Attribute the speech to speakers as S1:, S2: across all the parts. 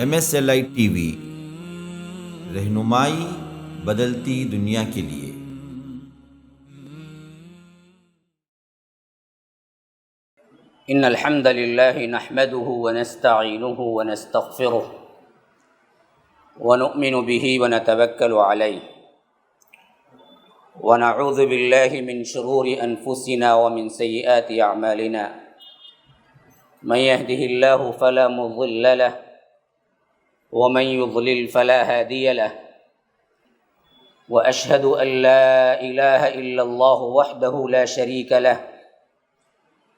S1: MSLI T V, رہنمائی بدلتی دنیا کے لیے۔
S2: ان الحمد لله نحمده ونستعينه ونستغفره ونؤمن به ونتوكل عليه ونعوذ بالله من شرور انفسنا ومن سيئات اعمالنا من يهده الله فلا مضل له ومن يضلل فلا هادي له واشهد ان لا اله الا الله وحده لا شريك له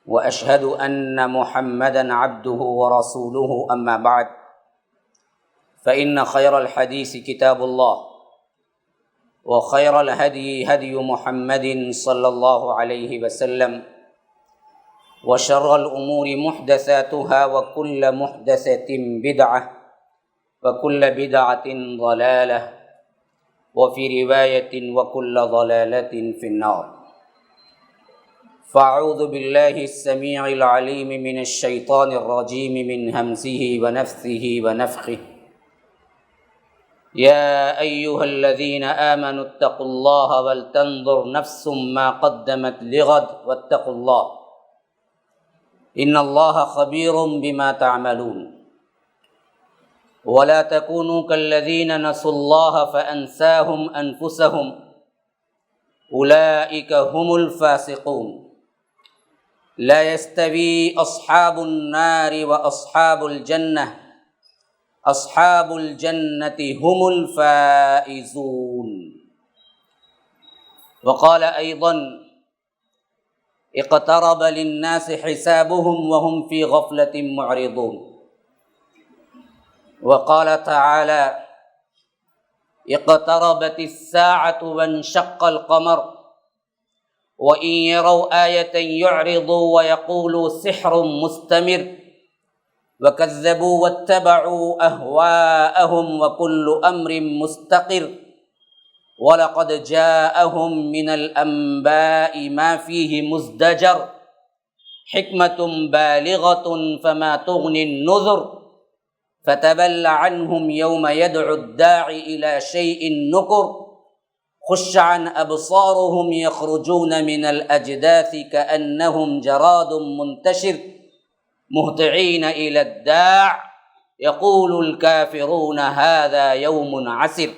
S2: واشهد ان محمدا عبده ورسوله اما بعد فان خير الحديث كتاب الله وخير الهدي هدي محمد صلى الله عليه وسلم وشر الامور محدثاتها وكل محدثة بدعة وكل بدعة ضلالة وفي رواية وكل ضلالة في النار فاعوذ بالله السميع العليم من الشيطان الرجيم من همزه ونفثه ونفخه يا أيها الذين آمنوا اتقوا الله ولتنظر نفس ما قدمت لغد واتقوا الله إن الله خبير بما تعملون ولا تكونوا كالذين نسوا الله فأنساهم أنفسهم أولئك هم الفاسقون لا يستوي أصحاب النار وأصحاب الجنة أصحاب الجنة هم الفائزون وقال أيضا اقترب للناس حسابهم وهم في غفلة معرضون وقال تعالى اقتربت الساعة وانشق القمر وإن يروا آية يعرضوا ويقولوا سحر مستمر وكذبوا واتبعوا أهواءهم وكل أمر مستقر ولقد جاءهم من الأنباء ما فيه مزدجر حكمة بالغة فما تغني النذر فتول عنهم يوم يدعو الداعي إلى شيء نكر خش عن أبصارهم يخرجون من الأجداث كأنهم جراد منتشر مهطعين إلى الداع يقول الكافرون هذا يوم عسر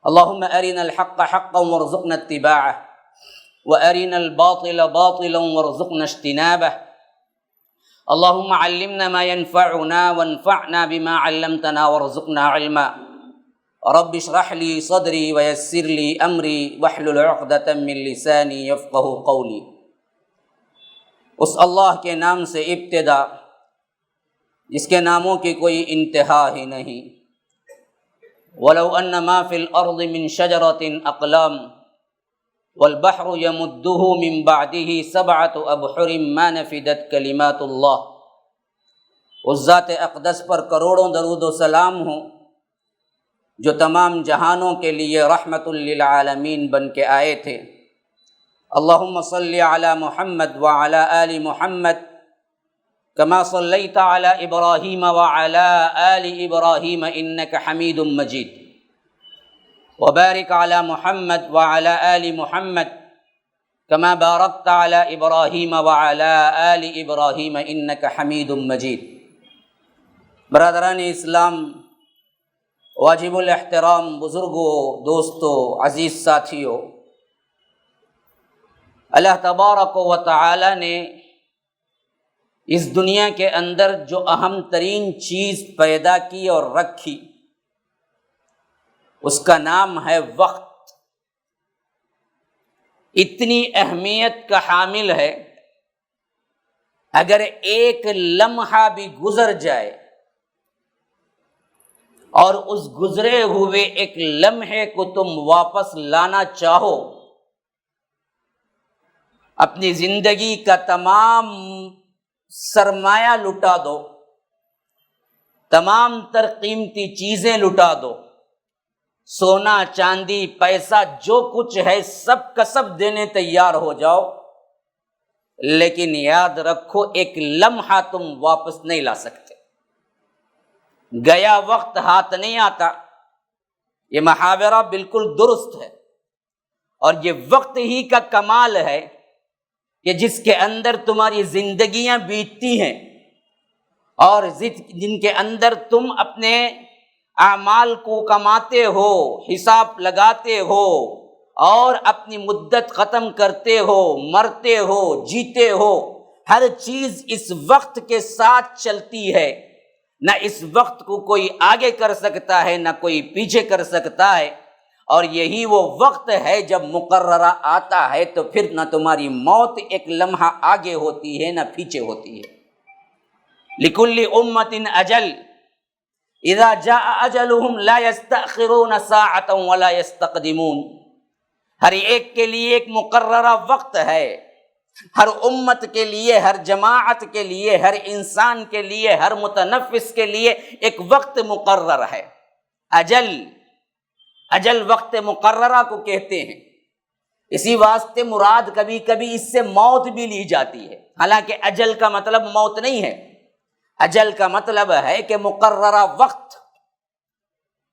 S2: اللهم أرنا الحق حقا وارزقنا اتباعه وأرنا الباطل باطلا وارزقنا اجتنابه اللهم علمنا ما ينفعنا وانفعنا بما علمتنا وارزقنا علما رب اشرح لي صدري ويسر لي امري واحلل عقدة من لساني يفقهوا قولي۔ اس اللہ کے نام سے ابتدا جس کے ناموں کی کوئی انتہا ہی نہیں۔ ولو ان ما فی الارض من شجرۃ اقلام والبحر يمده من بعده سبعة ابحر ما نفدت کلمات اللہ۔ اس ذات اقدس پر کروڑوں درود و سلام ہوں جو تمام جہانوں کے لیے رحمت للعالمین بن کے آئے تھے۔ اللہم صلی علی محمد وعلی آل محمد کما صلیت علی ابراہیم وعلی آل ابراہیم انک حمید مجید وبارک علی محمد وعلی آل محمد کما بارکت علی ابراہیم وعلی آل ابراہیم انک حمید مجید۔ برادران اسلام، واجب الاحترام بزرگوں، دوستوں، عزیز ساتھیوں، اللہ تبارک و تعالی نے اس دنیا کے اندر جو اہم ترین چیز پیدا کی اور رکھی اس کا نام ہے وقت۔ اتنی اہمیت کا حامل ہے، اگر ایک لمحہ بھی گزر جائے اور اس گزرے ہوئے ایک لمحے کو تم واپس لانا چاہو، اپنی زندگی کا تمام سرمایہ لٹا دو، تمام تر قیمتی چیزیں لٹا دو، سونا چاندی پیسہ جو کچھ ہے سب کا سب دینے تیار ہو جاؤ، لیکن یاد رکھو ایک لمحہ تم واپس نہیں لا سکتے۔ گیا وقت ہاتھ نہیں آتا، یہ محاورہ بالکل درست ہے، اور یہ وقت ہی کا کمال ہے کہ جس کے اندر تمہاری زندگیاں بیتتی ہیں اور جن کے اندر تم اپنے اعمال کو کماتے ہو، حساب لگاتے ہو اور اپنی مدت ختم کرتے ہو، مرتے ہو، جیتے ہو، ہر چیز اس وقت کے ساتھ چلتی ہے، نہ اس وقت کو کوئی آگے کر سکتا ہے نہ کوئی پیچھے کر سکتا ہے، اور یہی وہ وقت ہے جب مقررہ آتا ہے تو پھر نہ تمہاری موت ایک لمحہ آگے ہوتی ہے نہ پیچھے ہوتی ہے۔ لِكُلِّ أُمَّةٍ أَجَلٌ إِذَا جَاءَ أَجَلُهُمْ لَا يَسْتَأْخِرُونَ سَاعَةً وَلَا يَسْتَقْدِمُونَ، ہر ایک کے لیے ایک مقررہ وقت ہے، ہر امت کے لیے، ہر جماعت کے لیے، ہر انسان کے لیے، ہر متنفس کے لیے ایک وقت مقرر ہے۔ اجل وقت مقررہ کو کہتے ہیں، اسی واسطے مراد کبھی کبھی اس سے موت بھی لی جاتی ہے، حالانکہ اجل کا مطلب موت نہیں ہے، اجل کا مطلب ہے کہ مقررہ وقت۔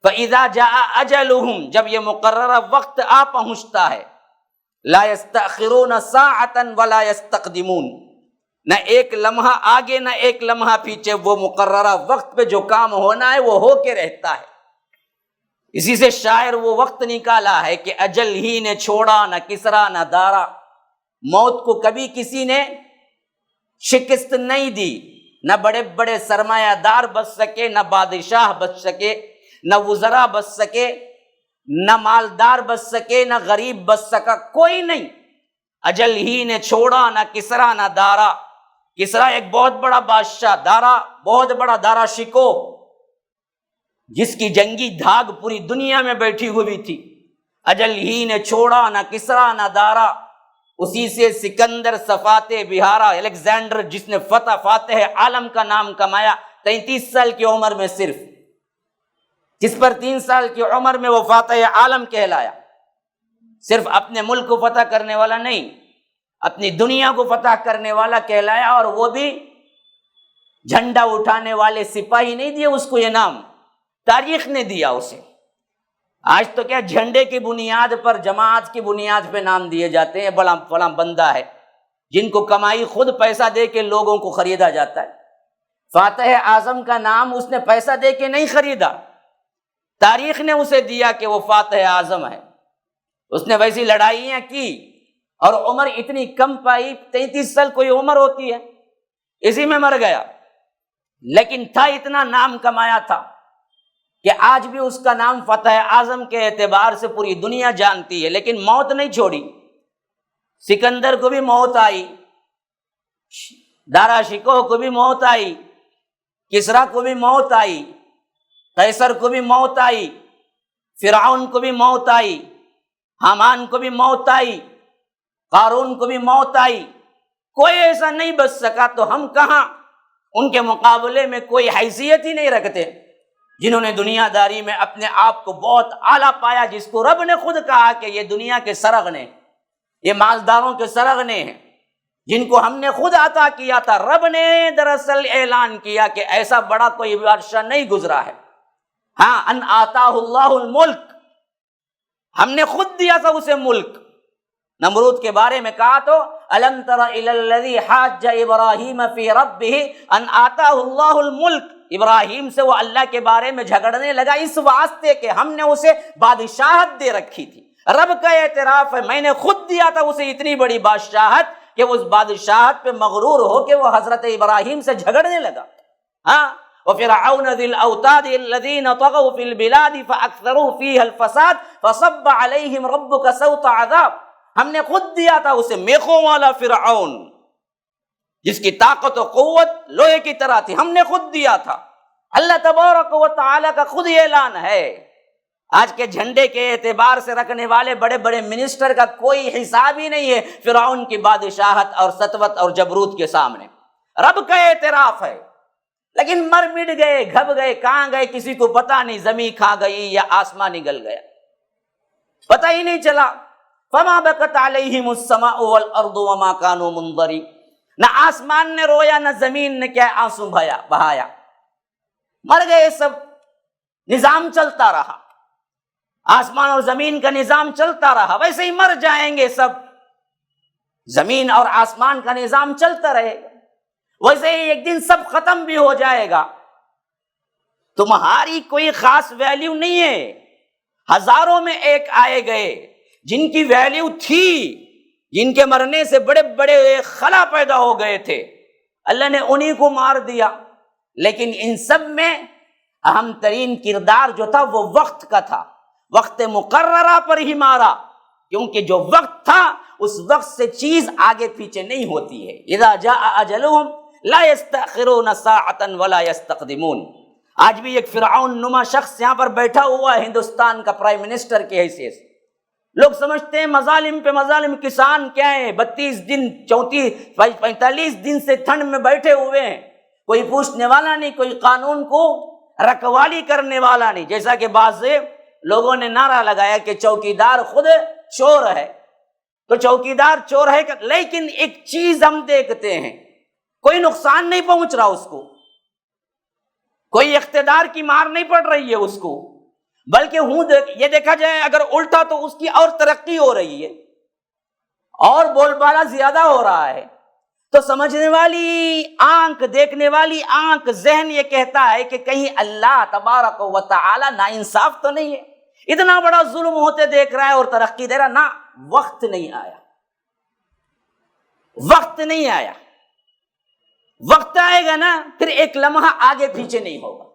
S2: فَإِذَا جَاءَ أَجَلُهُمْ، جب یہ مقررہ وقت آ پہنچتا ہے، لا يستأخرون ساعة ولا يستقدمون، نہ ایک لمحہ آگے نہ ایک لمحہ پیچھے، وہ مقررہ وقت پہ جو کام ہونا ہے وہ ہو کے رہتا ہے۔ اسی سے شاعر وہ وقت نکالا ہے کہ اجل ہی نے چھوڑا نہ کسرا نہ دارا، موت کو کبھی کسی نے شکست نہیں دی، نہ بڑے بڑے سرمایہ دار بچ سکے، نہ بادشاہ بچ سکے، نہ وزراء بچ سکے، نہ مالدار بچ سکے، نہ غریب بچ سکا، کوئی نہیں۔ اجل ہی نے چھوڑا نہ کسرا نہ دارا، کسرا ایک بہت بڑا بادشاہ، دارا بہت بڑا دارا شکو، جس کی جنگی دھاگ پوری دنیا میں بیٹھی ہوئی تھی، اجل ہی نے چھوڑا نہ کسرا نہ دارا۔ اسی سے سکندر صفات بہارا، الیگزینڈر جس نے فاتح عالم کا نام کمایا 33 سال کی عمر میں، صرف جس پر 3 سال کی عمر میں وہ فاتح عالم کہلایا، صرف اپنے ملک کو فتح کرنے والا نہیں، اپنی دنیا کو فتح کرنے والا کہلایا، اور وہ بھی جھنڈا اٹھانے والے سپاہی نہیں دیے اس کو یہ نام، تاریخ نے دیا اسے۔ آج تو کیا جھنڈے کی بنیاد پر، جماعت کی بنیاد پہ نام دیے جاتے ہیں، بڑا فلاں بندہ ہے، جن کو کمائی خود پیسہ دے کے لوگوں کو خریدا جاتا ہے۔ فاتح اعظم کا نام اس نے پیسہ دے کے نہیں خریدا، تاریخ نے اسے دیا کہ وہ فاتح اعظم ہے۔ اس نے ویسی لڑائیاں کی اور عمر اتنی کم پائی، 33 سال کوئی عمر ہوتی ہے، اسی میں مر گیا، لیکن تھا اتنا نام کمایا تھا کہ آج بھی اس کا نام فتح اعظم کے اعتبار سے پوری دنیا جانتی ہے، لیکن موت نہیں چھوڑی۔ سکندر کو بھی موت آئی، دارا شکوہ کو بھی موت آئی، کسرا کو بھی موت آئی، قیصر کو بھی موت آئی، فرعون کو بھی موت آئی، حامان کو بھی موت آئی، قارون کو بھی موت آئی، کوئی ایسا نہیں بچ سکا، تو ہم کہاں ان کے مقابلے میں کوئی حیثیت ہی نہیں رکھتے، جنہوں نے دنیا داری میں اپنے آپ کو بہت اعلیٰ پایا، جس کو رب نے خود کہا کہ یہ دنیا کے سرغنے، یہ مالداروں کے سرغنے ہیں، جن کو ہم نے خود عطا کیا تھا۔ رب نے دراصل اعلان کیا کہ ایسا بڑا کوئی بادشاہ نہیں گزرا ہے، ہاں، ان آتاہ اللہ الملک، ہم نے خود دیا تھا اسے ملک۔ نمرود کے بارے میں کہا تو الم تر الی الذی حاج ابراہیم فی ربہ ان آتاہ اللہ الملک، ابراہیم سے وہ اللہ کے بارے میں جھگڑنے لگا اس واسطے کہ ہم نے اسے بادشاہت دے رکھی تھی۔ رب کا اعتراف ہے میں نے خود دیا تھا اسے اتنی بڑی بادشاہت کہ وہ اس بادشاہت پہ مغرور ہو کے وہ حضرت ابراہیم سے جھگڑنے لگا۔ ہاں، وفرعون ذی الاوتاد الذین طغوا فی البلاد فاکثروا فیہا الفساد فصب علیہم ربک سوط عذاب، ہم نے خود دیا تھا اسے میخوں والا فرعون، جس کی طاقت و قوت لوہے کی طرح تھی، ہم نے خود دیا تھا۔ اللہ تبارک و تعالی کا خود یہ اعلان ہے۔ آج کے جھنڈے کے اعتبار سے رکھنے والے بڑے بڑے منسٹر کا کوئی حساب ہی نہیں ہے فرعون کی بادشاہت اور سطوت اور جبروت کے سامنے۔ رب کا اعتراف ہے، لیکن مر مٹ گئے، گھب گئے، کہاں گئے کسی کو پتہ نہیں، زمین کھا گئی یا آسمان نگل گیا، پتہ ہی نہیں چلا۔ فما بکت علیہم السماء والارض وما كانوا منظرین، نہ آسمان نے رویا نہ زمین نے کیا آنسو بہایا۔ مر گئے سب، نظام چلتا رہا، آسمان اور زمین کا نظام چلتا رہا، ویسے ہی مر جائیں گے سب، زمین اور آسمان کا نظام چلتا رہے گا، ویسے ہی ایک دن سب ختم بھی ہو جائے گا۔ تمہاری کوئی خاص ویلیو نہیں ہے، ہزاروں میں ایک آئے گئے جن کی ویلیو تھی، جن کے مرنے سے بڑے بڑے خلا پیدا ہو گئے تھے، اللہ نے انہی کو مار دیا۔ لیکن ان سب میں اہم ترین کردار جو تھا وہ وقت کا تھا، وقت مقررہ پر ہی مارا، کیونکہ جو وقت تھا اس وقت سے چیز آگے پیچھے نہیں ہوتی ہے۔ اذا جاء اجلهم لا يستأخرون ساعة ولا يستقدمون۔ آج بھی ایک فرعون نما شخص یہاں پر بیٹھا ہوا ہے ہندوستان کا پرائم منسٹر کی حیثیت سے، لوگ سمجھتے ہیں مظالم پہ مظالم، کسان کیا ہیں 32 دن 45 دن سے ٹھنڈ میں بیٹھے ہوئے ہیں، کوئی پوچھنے والا نہیں، کوئی قانون کو رکھوالی کرنے والا نہیں، جیسا کہ بعض لوگوں نے نعرہ لگایا کہ چوکیدار خود چور ہے، تو چوکیدار چور ہے، لیکن ایک چیز ہم دیکھتے ہیں، کوئی نقصان نہیں پہنچ رہا اس کو، کوئی اقتدار کی مار نہیں پڑ رہی ہے اس کو، بلکہ یہ دیکھا جائے اگر الٹا تو اس کی اور ترقی ہو رہی ہے اور بول بالا زیادہ ہو رہا ہے۔ تو سمجھنے والی آنکھ، دیکھنے والی آنکھ، ذہن یہ کہتا ہے کہ کہیں اللہ تبارک و تعالی ناانصاف تو نہیں ہے، اتنا بڑا ظلم ہوتے دیکھ رہا ہے اور ترقی دے رہا۔ نہ، وقت نہیں آیا، وقت نہیں آیا، وقت آئے گا نا پھر ایک لمحہ آگے پیچھے نہیں ہوگا،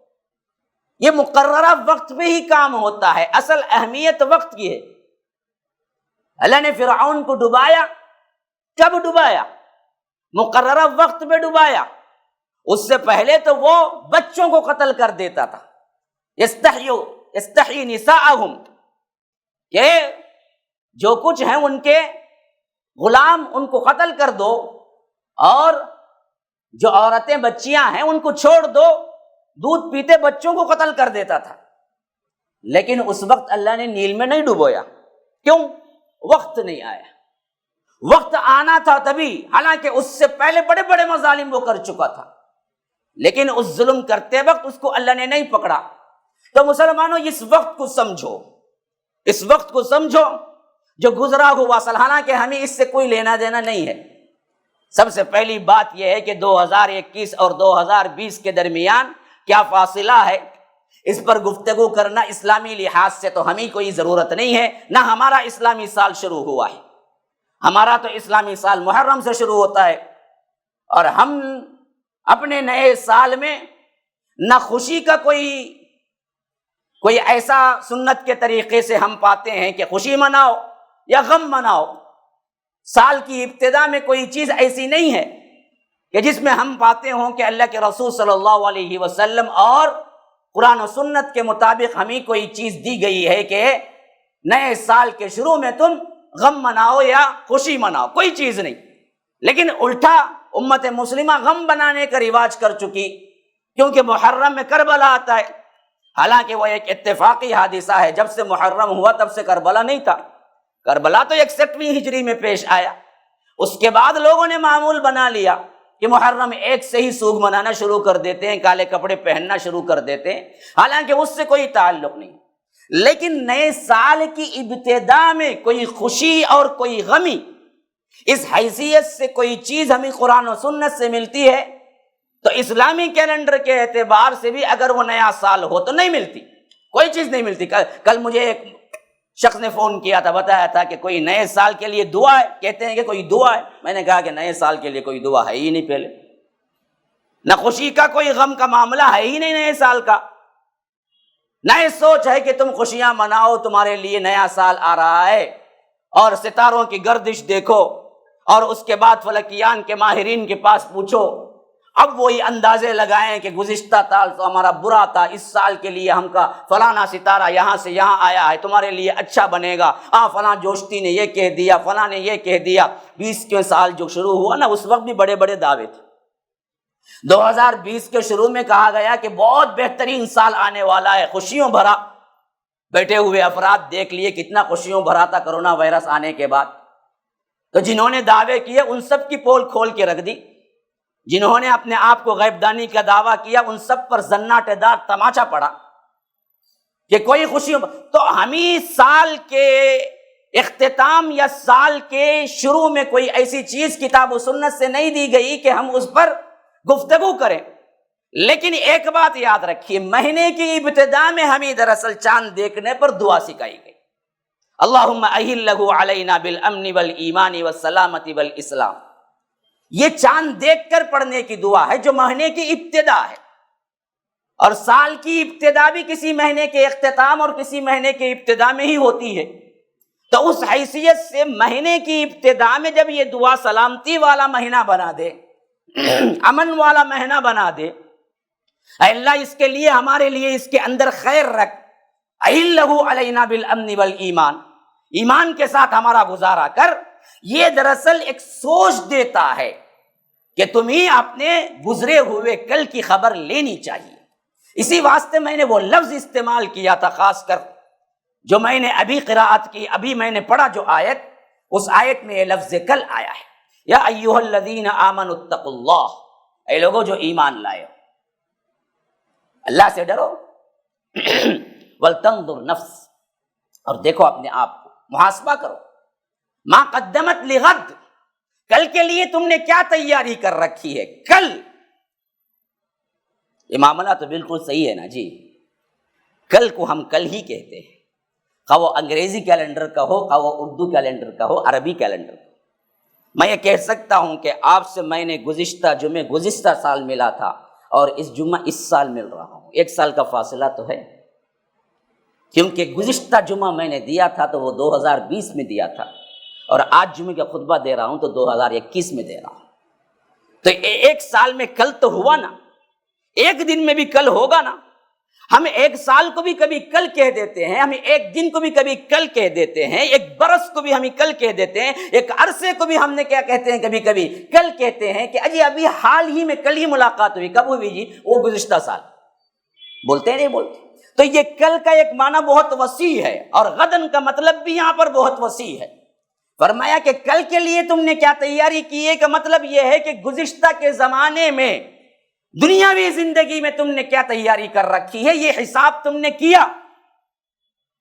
S2: یہ مقررہ وقت پہ ہی کام ہوتا ہے، اصل اہمیت وقت کی ہے۔ اللہ نے فرعون کو ڈبایا، کب ڈبایا؟ مقررہ وقت پہ ڈبایا۔ اس سے پہلے تو وہ بچوں کو قتل کر دیتا تھا، یستحیی نساءہم، کہ جو کچھ ہیں ان کے غلام ان کو قتل کر دو، اور جو عورتیں بچیاں ہیں ان کو چھوڑ دو، دودھ پیتے بچوں کو قتل کر دیتا تھا۔ لیکن اس وقت اللہ نے نیل میں نہیں ڈبویا، کیوں؟ وقت نہیں آیا، وقت آنا تھا تبھی، حالانکہ اس سے پہلے بڑے بڑے مظالم وہ کر چکا تھا، لیکن اس ظلم کرتے وقت اس کو اللہ نے نہیں پکڑا۔ تو مسلمانوں اس وقت کو سمجھو، اس وقت کو سمجھو جو گزرا ہوا سال، حالانکہ ہمیں اس سے کوئی لینا دینا نہیں ہے۔ سب سے پہلی بات یہ ہے کہ 2021 اور 2020 کے درمیان کیا فاصلہ ہے، اس پر گفتگو کرنا اسلامی لحاظ سے تو ہمیں کوئی ضرورت نہیں ہے، نہ ہمارا اسلامی سال شروع ہوا ہے، ہمارا تو اسلامی سال محرم سے شروع ہوتا ہے، اور ہم اپنے نئے سال میں نہ خوشی کا کوئی ایسا سنت کے طریقے سے ہم پاتے ہیں کہ خوشی مناؤ یا غم مناؤ۔ سال کی ابتدا میں کوئی چیز ایسی نہیں ہے کہ جس میں ہم پاتے ہوں کہ اللہ کے رسول صلی اللہ علیہ وسلم اور قرآن و سنت کے مطابق ہمیں کوئی چیز دی گئی ہے کہ نئے سال کے شروع میں تم غم مناؤ یا خوشی مناؤ، کوئی چیز نہیں۔ لیکن الٹا امت مسلمہ غم بنانے کا رواج کر چکی، کیونکہ محرم میں کربلا آتا ہے، حالانکہ وہ ایک اتفاقی حادثہ ہے، جب سے محرم ہوا تب سے کربلا نہیں تھا، کربلا تو 61ویں ہجری میں پیش آیا۔ اس کے بعد لوگوں نے معمول بنا لیا کہ محرم 1 سے ہی سوگ منانا شروع کر دیتے ہیں، کالے کپڑے پہننا شروع کر دیتے ہیں، حالانکہ اس سے کوئی تعلق نہیں۔ لیکن نئے سال کی ابتدا میں کوئی خوشی اور کوئی غمی، اس حیثیت سے کوئی چیز ہمیں قرآن و سنت سے ملتی ہے تو اسلامی کیلنڈر کے اعتبار سے بھی اگر وہ نیا سال ہو تو نہیں ملتی، کوئی چیز نہیں ملتی۔ کل مجھے ایک شخص نے فون کیا تھا، بتایا تھا کہ کوئی نئے سال کے لیے دعا ہے، کہتے ہیں کہ کوئی دعا ہے، میں نے کہا کہ نئے سال کے لیے کوئی دعا ہے ہی نہیں، پہلے نہ خوشی کا کوئی غم کا معاملہ ہے ہی نہیں نئے سال کا، نہ یہ سوچ ہے کہ تم خوشیاں مناؤ، تمہارے لیے نیا سال آ رہا ہے، اور ستاروں کی گردش دیکھو، اور اس کے بعد فلکیان کے ماہرین کے پاس پوچھو، اب وہی اندازے لگائیں کہ گزشتہ سال تو ہمارا برا تھا، اس سال کے لیے ہم کا فلانا ستارہ یہاں سے یہاں آیا ہے، تمہارے لیے اچھا بنے گا، فلاں جوشتی نے یہ کہہ دیا، فلاں نے یہ کہہ دیا۔ 20 کے سال جو شروع ہوا نا، اس وقت بھی بڑے بڑے دعوے تھے۔ 2020 کے شروع میں کہا گیا کہ بہت بہترین سال آنے والا ہے، خوشیوں بھرا۔ بیٹھے ہوئے افراد دیکھ لیے کتنا خوشیوں بھرا تھا کرونا وائرس آنے کے بعد۔ تو جنہوں نے دعوے کیے ان سب کی پول کھول کے رکھ دی، جنہوں نے اپنے آپ کو غیب دانی کا دعویٰ کیا، ان سب پر زناٹے دار تماچا پڑا کہ کوئی خوشی تو ہمیں سال کے اختتام یا سال کے شروع میں کوئی ایسی چیز کتاب و سنت سے نہیں دی گئی کہ ہم اس پر گفتگو کریں. لیکن ایک بات یاد رکھیے، مہینے کی ابتدا میں ہمیں دراصل چاند دیکھنے پر دعا سکھائی گئی. اللہم اہلہ علینا بالامن والایمان والسلامت والاسلام. یہ چاند دیکھ کر پڑھنے کی دعا ہے جو مہینے کی ابتدا ہے، اور سال کی ابتدا بھی کسی مہینے کے اختتام اور کسی مہینے کے ابتدا میں ہی ہوتی ہے. تو اس حیثیت سے مہینے کی ابتدا میں جب یہ دعا سلامتی والا مہینہ بنا دے، امن والا مہینہ بنا دے، اے اللہ اس کے لیے ہمارے لیے اس کے اندر خیر رکھ، اہلہ علینا بالامن والایمان، ایمان کے ساتھ ہمارا گزارا کر، یہ دراصل ایک سوچ دیتا ہے کہ تمہیں اپنے گزرے ہوئے کل کی خبر لینی چاہیے. اسی واسطے میں نے وہ لفظ استعمال کیا تھا، خاص کر جو میں نے ابھی قراءت کی، ابھی میں نے پڑھا جو آیت، اس آیت میں یہ لفظ کل آیا ہے. یا ایھا الذین آمنوا اتقوا اللہ، اے لوگوں جو ایمان لائے ہو، اللہ سے ڈرو. ولتنظر نفس، اور دیکھو اپنے آپ کو، محاسبہ کرو. ما قدمت لغد، کل کے لیے تم نے کیا تیاری کر رکھی ہے. کل یہ معاملہ تو بالکل صحیح ہے نا جی. کل کو ہم کل ہی کہتے ہیں، خواہ وہ انگریزی کیلنڈر کا ہو، خواہ وہ اردو کیلنڈر کا ہو، عربی کیلنڈر کا. میں یہ کہہ سکتا ہوں کہ آپ سے میں نے گزشتہ جمعے گزشتہ سال ملا تھا، اور اس جمعہ اس سال مل رہا ہوں. 1 سال کا فاصلہ تو ہے، کیونکہ گزشتہ جمعہ میں نے دیا تھا تو وہ 2020 میں دیا تھا، اور آج جمعے کا خطبہ دے رہا ہوں تو 2021 میں دے رہا ہوں. تو 1 سال میں کل تو ہوا نا، 1 دن میں بھی کل ہوگا نا. ہم 1 سال کو بھی کبھی کل کہہ دیتے ہیں، ہم 1 دن کو بھی کبھی کل کہہ دیتے ہیں، 1 برس کو بھی ہم کل کہہ دیتے ہیں، 1 عرصے کو بھی ہم نے کیا کہتے ہیں، کبھی کبھی کل کہتے ہیں کہ اجی ابھی حال ہی میں کل ہی ملاقات ہوئی. کب ہوئی جی؟ وہ گزشتہ سال. بولتے نہیں بولتے؟ تو یہ کل کا ایک معنی بہت وسیع ہے، اور غدن کا مطلب بھی یہاں پر بہت وسیع ہے. فرمایا کہ کل کے لیے تم نے کیا تیاری کی ہے، کا مطلب یہ ہے کہ گزشتہ کے زمانے میں دنیاوی زندگی میں تم نے کیا تیاری کر رکھی ہے، یہ حساب تم نے کیا.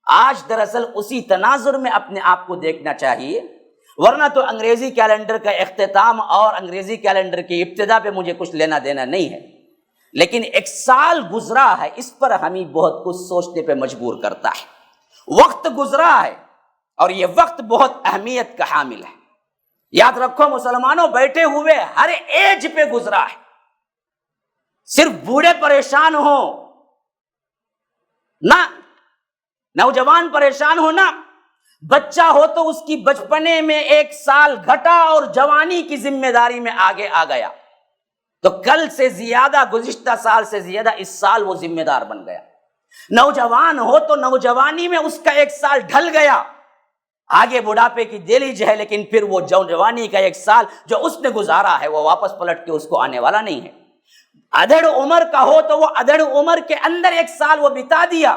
S2: آج دراصل اسی تناظر میں اپنے آپ کو دیکھنا چاہیے، ورنہ تو انگریزی کیلنڈر کا اختتام اور انگریزی کیلنڈر کی ابتدا پہ مجھے کچھ لینا دینا نہیں ہے، لیکن 1 سال گزرا ہے، اس پر ہمیں بہت کچھ سوچنے پہ مجبور کرتا ہے. وقت گزرا ہے، اور یہ وقت بہت اہمیت کا حامل ہے. یاد رکھو مسلمانوں، بیٹھے ہوئے ہر ایج پہ گزرا ہے. صرف بوڑھے پریشان ہو نہ، نوجوان پریشان ہو نہ، بچہ ہو تو اس کی بچپنے میں 1 سال گھٹا اور جوانی کی ذمہ داری میں آگے آ گیا، تو کل سے زیادہ، گزشتہ سال سے زیادہ اس سال وہ ذمہ دار بن گیا. نوجوان ہو تو نوجوانی میں اس کا 1 سال ڈھل گیا، آگے بڑھاپے کی دہلیز ہے، لیکن پھر وہ جوانی کا 1 سال جو اس نے گزارا ہے وہ واپس پلٹ کے اس کو آنے والا نہیں ہے. ادھڑ عمر کا ہو تو وہ ادھڑ عمر کے اندر 1 سال وہ بتا دیا،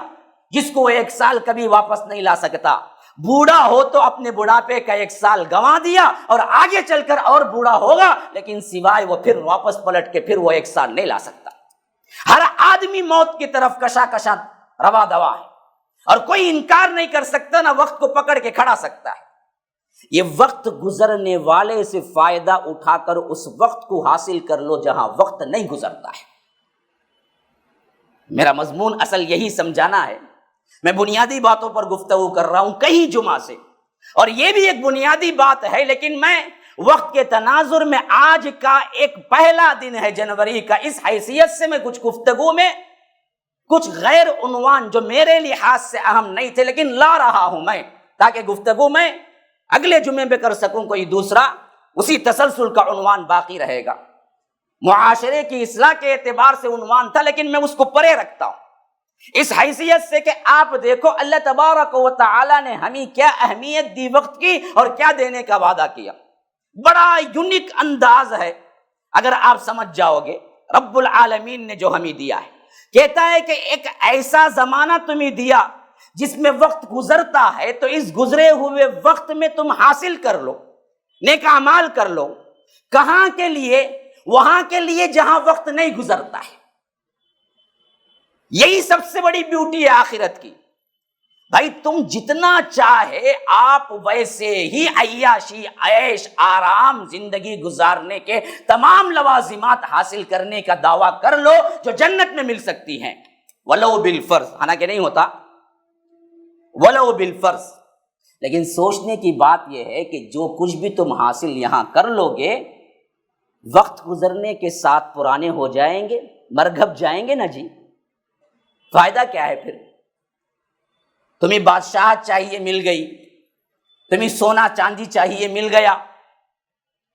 S2: جس کو 1 سال کبھی واپس نہیں لا سکتا. بوڑھا ہو تو اپنے بڑھاپے کا 1 سال گنوا دیا، اور آگے چل کر اور بوڑھا ہوگا، لیکن سوائے وہ پھر واپس پلٹ کے پھر وہ 1 سال نہیں لا سکتا. ہر آدمی موت کی طرف کشا کشا روا دوا ہے، اور کوئی انکار نہیں کر سکتا، نہ وقت کو پکڑ کے کھڑا سکتا ہے. یہ وقت گزرنے والے سے فائدہ اٹھا کر اس وقت کو حاصل کر لو جہاں وقت نہیں گزرتا ہے. میرا مضمون اصل یہی سمجھانا ہے. میں بنیادی باتوں پر گفتگو کر رہا ہوں کئی جمعہ سے، اور یہ بھی ایک بنیادی بات ہے، لیکن میں وقت کے تناظر میں آج کا ایک پہلا دن ہے جنوری کا، اس حیثیت سے میں کچھ گفتگو میں کچھ غیر عنوان جو میرے لحاظ سے اہم نہیں تھے لیکن لا رہا ہوں میں، تاکہ گفتگو میں اگلے جمعے پہ کر سکوں کوئی دوسرا، اسی تسلسل کا عنوان باقی رہے گا. معاشرے کی اصلاح کے اعتبار سے عنوان تھا، لیکن میں اس کو پرے رکھتا ہوں اس حیثیت سے کہ آپ دیکھو اللہ تبارک و تعالی نے ہمیں کیا اہمیت دی وقت کی، اور کیا دینے کا وعدہ کیا. بڑا یونیک انداز ہے، اگر آپ سمجھ جاؤ گے. رب العالمین نے جو ہمیں دیا ہے، کہتا ہے کہ ایک ایسا زمانہ تمہیں دیا جس میں وقت گزرتا ہے، تو اس گزرے ہوئے وقت میں تم حاصل کر لو، نیک اعمال کر لو. کہاں کے لیے؟ وہاں کے لیے جہاں وقت نہیں گزرتا ہے۔ یہی سب سے بڑی بیوٹی ہے آخرت کی۔ بھائی تم جتنا چاہے آپ ویسے ہی عیاشی، عیش، آرام زندگی گزارنے کے تمام لوازمات حاصل کرنے کا دعویٰ کر لو جو جنت میں مل سکتی ہیں، ولو بالفرض، حالانکہ نہیں ہوتا، ولو بالفرض۔ لیکن سوچنے کی بات یہ ہے کہ جو کچھ بھی تم حاصل یہاں کر لو گے، وقت گزرنے کے ساتھ پرانے ہو جائیں گے، مرگھب جائیں گے نا جی، فائدہ کیا ہے پھر؟ تمہیں بادشاہت چاہیے، مل گئی، تمہیں سونا چاندی چاہیے، مل گیا،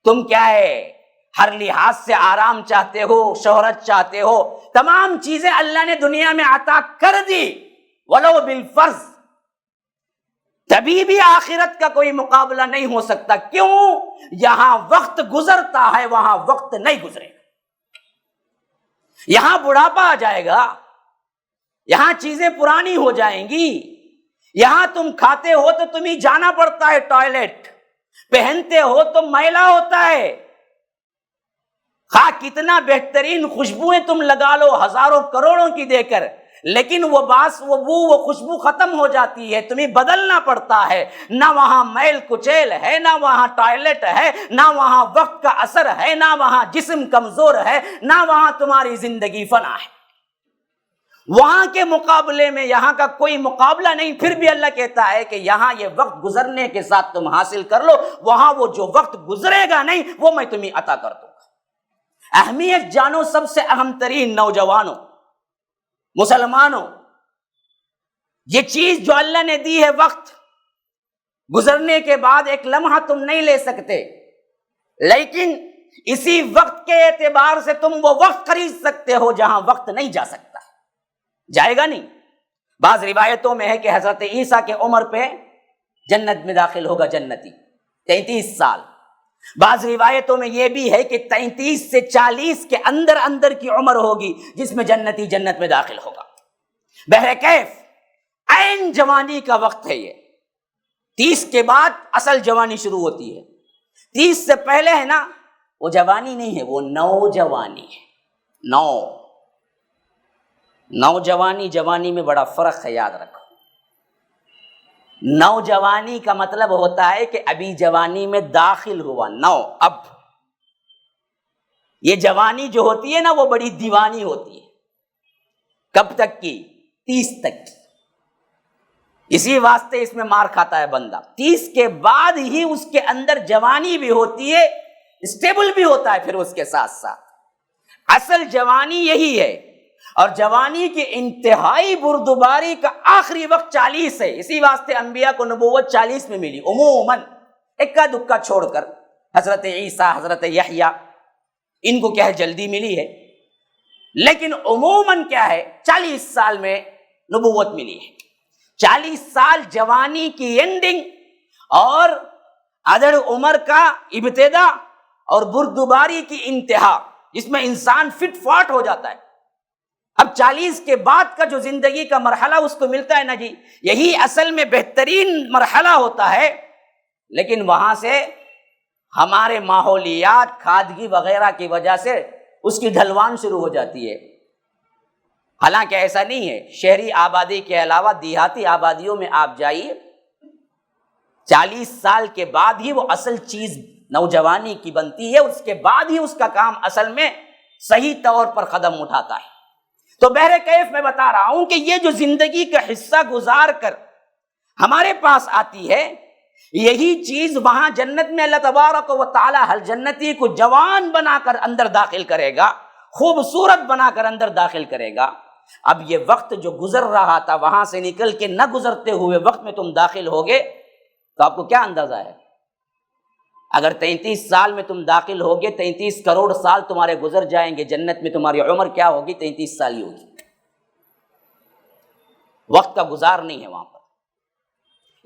S2: تم کیا ہے ہر لحاظ سے آرام چاہتے ہو، شہرت چاہتے ہو، تمام چیزیں اللہ نے دنیا میں عطا کر دی ولو بالفرض، تبھی بھی آخرت کا کوئی مقابلہ نہیں ہو سکتا۔ کیوں؟ یہاں وقت گزرتا ہے، وہاں وقت نہیں گزرے گا۔ یہاں بڑھاپا آ جائے گا، یہاں چیزیں پرانی ہو جائیں گی، یہاں تم کھاتے ہو تو تمہیں جانا پڑتا ہے ٹوائلٹ، پہنتے ہو تو میلا ہوتا ہے، خواہ کتنا بہترین خوشبوئیں تم لگا لو ہزاروں کروڑوں کی دے کر، لیکن وہ بو وہ خوشبو ختم ہو جاتی ہے، تمہیں بدلنا پڑتا ہے۔ نہ وہاں میل کچیل ہے، نہ وہاں ٹوائلٹ ہے، نہ وہاں وقت کا اثر ہے، نہ وہاں جسم کمزور ہے، نہ وہاں تمہاری زندگی فنا ہے۔ وہاں کے مقابلے میں یہاں کا کوئی مقابلہ نہیں، پھر بھی اللہ کہتا ہے کہ یہاں یہ وقت گزرنے کے ساتھ تم حاصل کر لو، وہاں وہ جو وقت گزرے گا نہیں وہ میں تمہیں عطا کر دوں گا۔ اہمیت جانو، سب سے اہم ترین نوجوانوں، مسلمانوں، یہ چیز جو اللہ نے دی ہے، وقت گزرنے کے بعد ایک لمحہ تم نہیں لے سکتے، لیکن اسی وقت کے اعتبار سے تم وہ وقت خرید سکتے ہو جہاں وقت نہیں جا سکتا، جائے گا نہیں۔ بعض روایتوں میں ہے کہ حضرت عیسیٰ کے عمر پہ جنت میں داخل ہوگا جنتی 33 سال۔ بعض روایتوں میں یہ بھی ہے کہ 33 سے 40 کے اندر کی عمر ہوگی جس میں جنتی جنت میں داخل ہوگا۔ بہرکیف عین جوانی کا وقت ہے یہ۔ 30 کے بعد اصل جوانی شروع ہوتی ہے، 30 سے پہلے ہے نا، وہ جوانی نہیں ہے، وہ نوجوانی ہے۔ نوجوانی جوانی میں بڑا فرق ہے، یاد رکھو۔ نوجوانی کا مطلب ہوتا ہے کہ ابھی جوانی میں داخل ہوا، اب یہ جوانی جو ہوتی ہے نا وہ بڑی دیوانی ہوتی ہے۔ کب تک کی؟ 30 تک کی۔ اسی واسطے اس میں مار کھاتا ہے بندہ۔ 30 کے بعد ہی اس کے اندر جوانی بھی ہوتی ہے، اسٹیبل بھی ہوتا ہے، پھر اس کے ساتھ ساتھ اصل جوانی یہی ہے۔ اور جوانی کی انتہائی بردباری کا آخری وقت 40 ہے، اسی واسطے انبیاء کو نبوت 40 میں ملی عموماً، اکا دکا چھوڑ کر۔ حضرت عیسیٰ، حضرت یحییٰ، ان کو کیا ہے جلدی ملی ہے، لیکن عموماً کیا ہے 40 سال میں نبوت ملی ہے۔ 40 سال جوانی کی اینڈنگ اور ادھر عمر کا ابتدا اور بردباری کی انتہا، جس میں انسان فٹ فاٹ ہو جاتا ہے۔ اب 40 کے بعد کا جو زندگی کا مرحلہ اس کو ملتا ہے نا جی، یہی اصل میں بہترین مرحلہ ہوتا ہے، لیکن وہاں سے ہمارے ماحولیات، کھادگی وغیرہ کی وجہ سے اس کی ڈھلوان شروع ہو جاتی ہے۔ حالانکہ ایسا نہیں ہے، شہری آبادی کے علاوہ دیہاتی آبادیوں میں آپ جائیے، 40 سال کے بعد ہی وہ اصل چیز نوجوانی کی بنتی ہے، اس کے بعد ہی اس کا کام اصل میں صحیح طور پر قدم اٹھاتا ہے۔ تو بہرکیف میں بتا رہا ہوں کہ یہ جو زندگی کا حصہ گزار کر ہمارے پاس آتی ہے، یہی چیز وہاں جنت میں اللہ تبارک و تعالی ہر جنتی کو جوان بنا کر اندر داخل کرے گا، خوبصورت بنا کر اندر داخل کرے گا۔ اب یہ وقت جو گزر رہا تھا، وہاں سے نکل کے نہ گزرتے ہوئے وقت میں تم داخل ہوگے تو آپ کو کیا اندازہ ہے؟ اگر 33 سال میں تم داخل ہوگے، 33 کروڑ سال تمہارے گزر جائیں گے، جنت میں تمہاری عمر کیا ہوگی؟ 33 سال ہی ہوگی۔ وقت کا گزار نہیں ہے وہاں پر،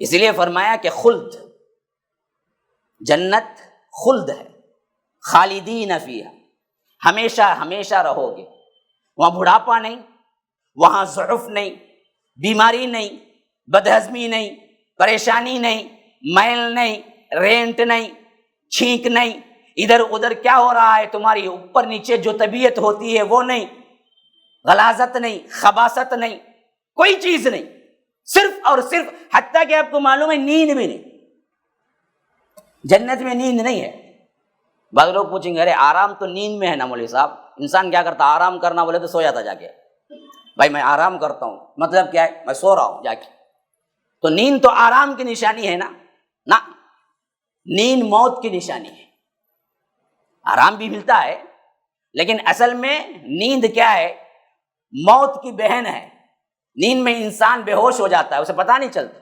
S2: اس لیے فرمایا کہ خلد، جنت خلد ہے، خالدین فیہا، ہمیشہ ہمیشہ رہو گے۔ وہاں بڑھاپا نہیں، وہاں ضعف نہیں، بیماری نہیں، بدہضمی نہیں، پریشانی نہیں، میل نہیں، رینٹ نہیں، چھینک نہیں، ادھر ادھر کیا ہو رہا ہے، تمہاری اوپر نیچے جو طبیعت ہوتی ہے وہ نہیں، غلاظت نہیں، خباثت نہیں، کوئی چیز نہیں، صرف اور صرف، حتیٰ کہ آپ کو معلوم ہے نیند بھی نہیں، جنت میں نیند نہیں ہے۔ بعض لوگ پوچھیں گے ارے آرام تو نیند میں ہے نا مولوی صاحب، انسان کیا کرتا، آرام کرنا بولے تو سو جاتا جا کے، بھائی میں آرام کرتا ہوں، مطلب کیا ہے، میں سو رہا ہوں جا کے، تو نیند تو آرام کی نشانی ہے نا، نہ، نیند موت کی نشانی ہے۔ آرام بھی ملتا ہے لیکن اصل میں نیند کیا ہے، موت کی بہن ہے۔ نیند میں انسان بے ہوش ہو جاتا ہے، اسے پتہ نہیں چلتا۔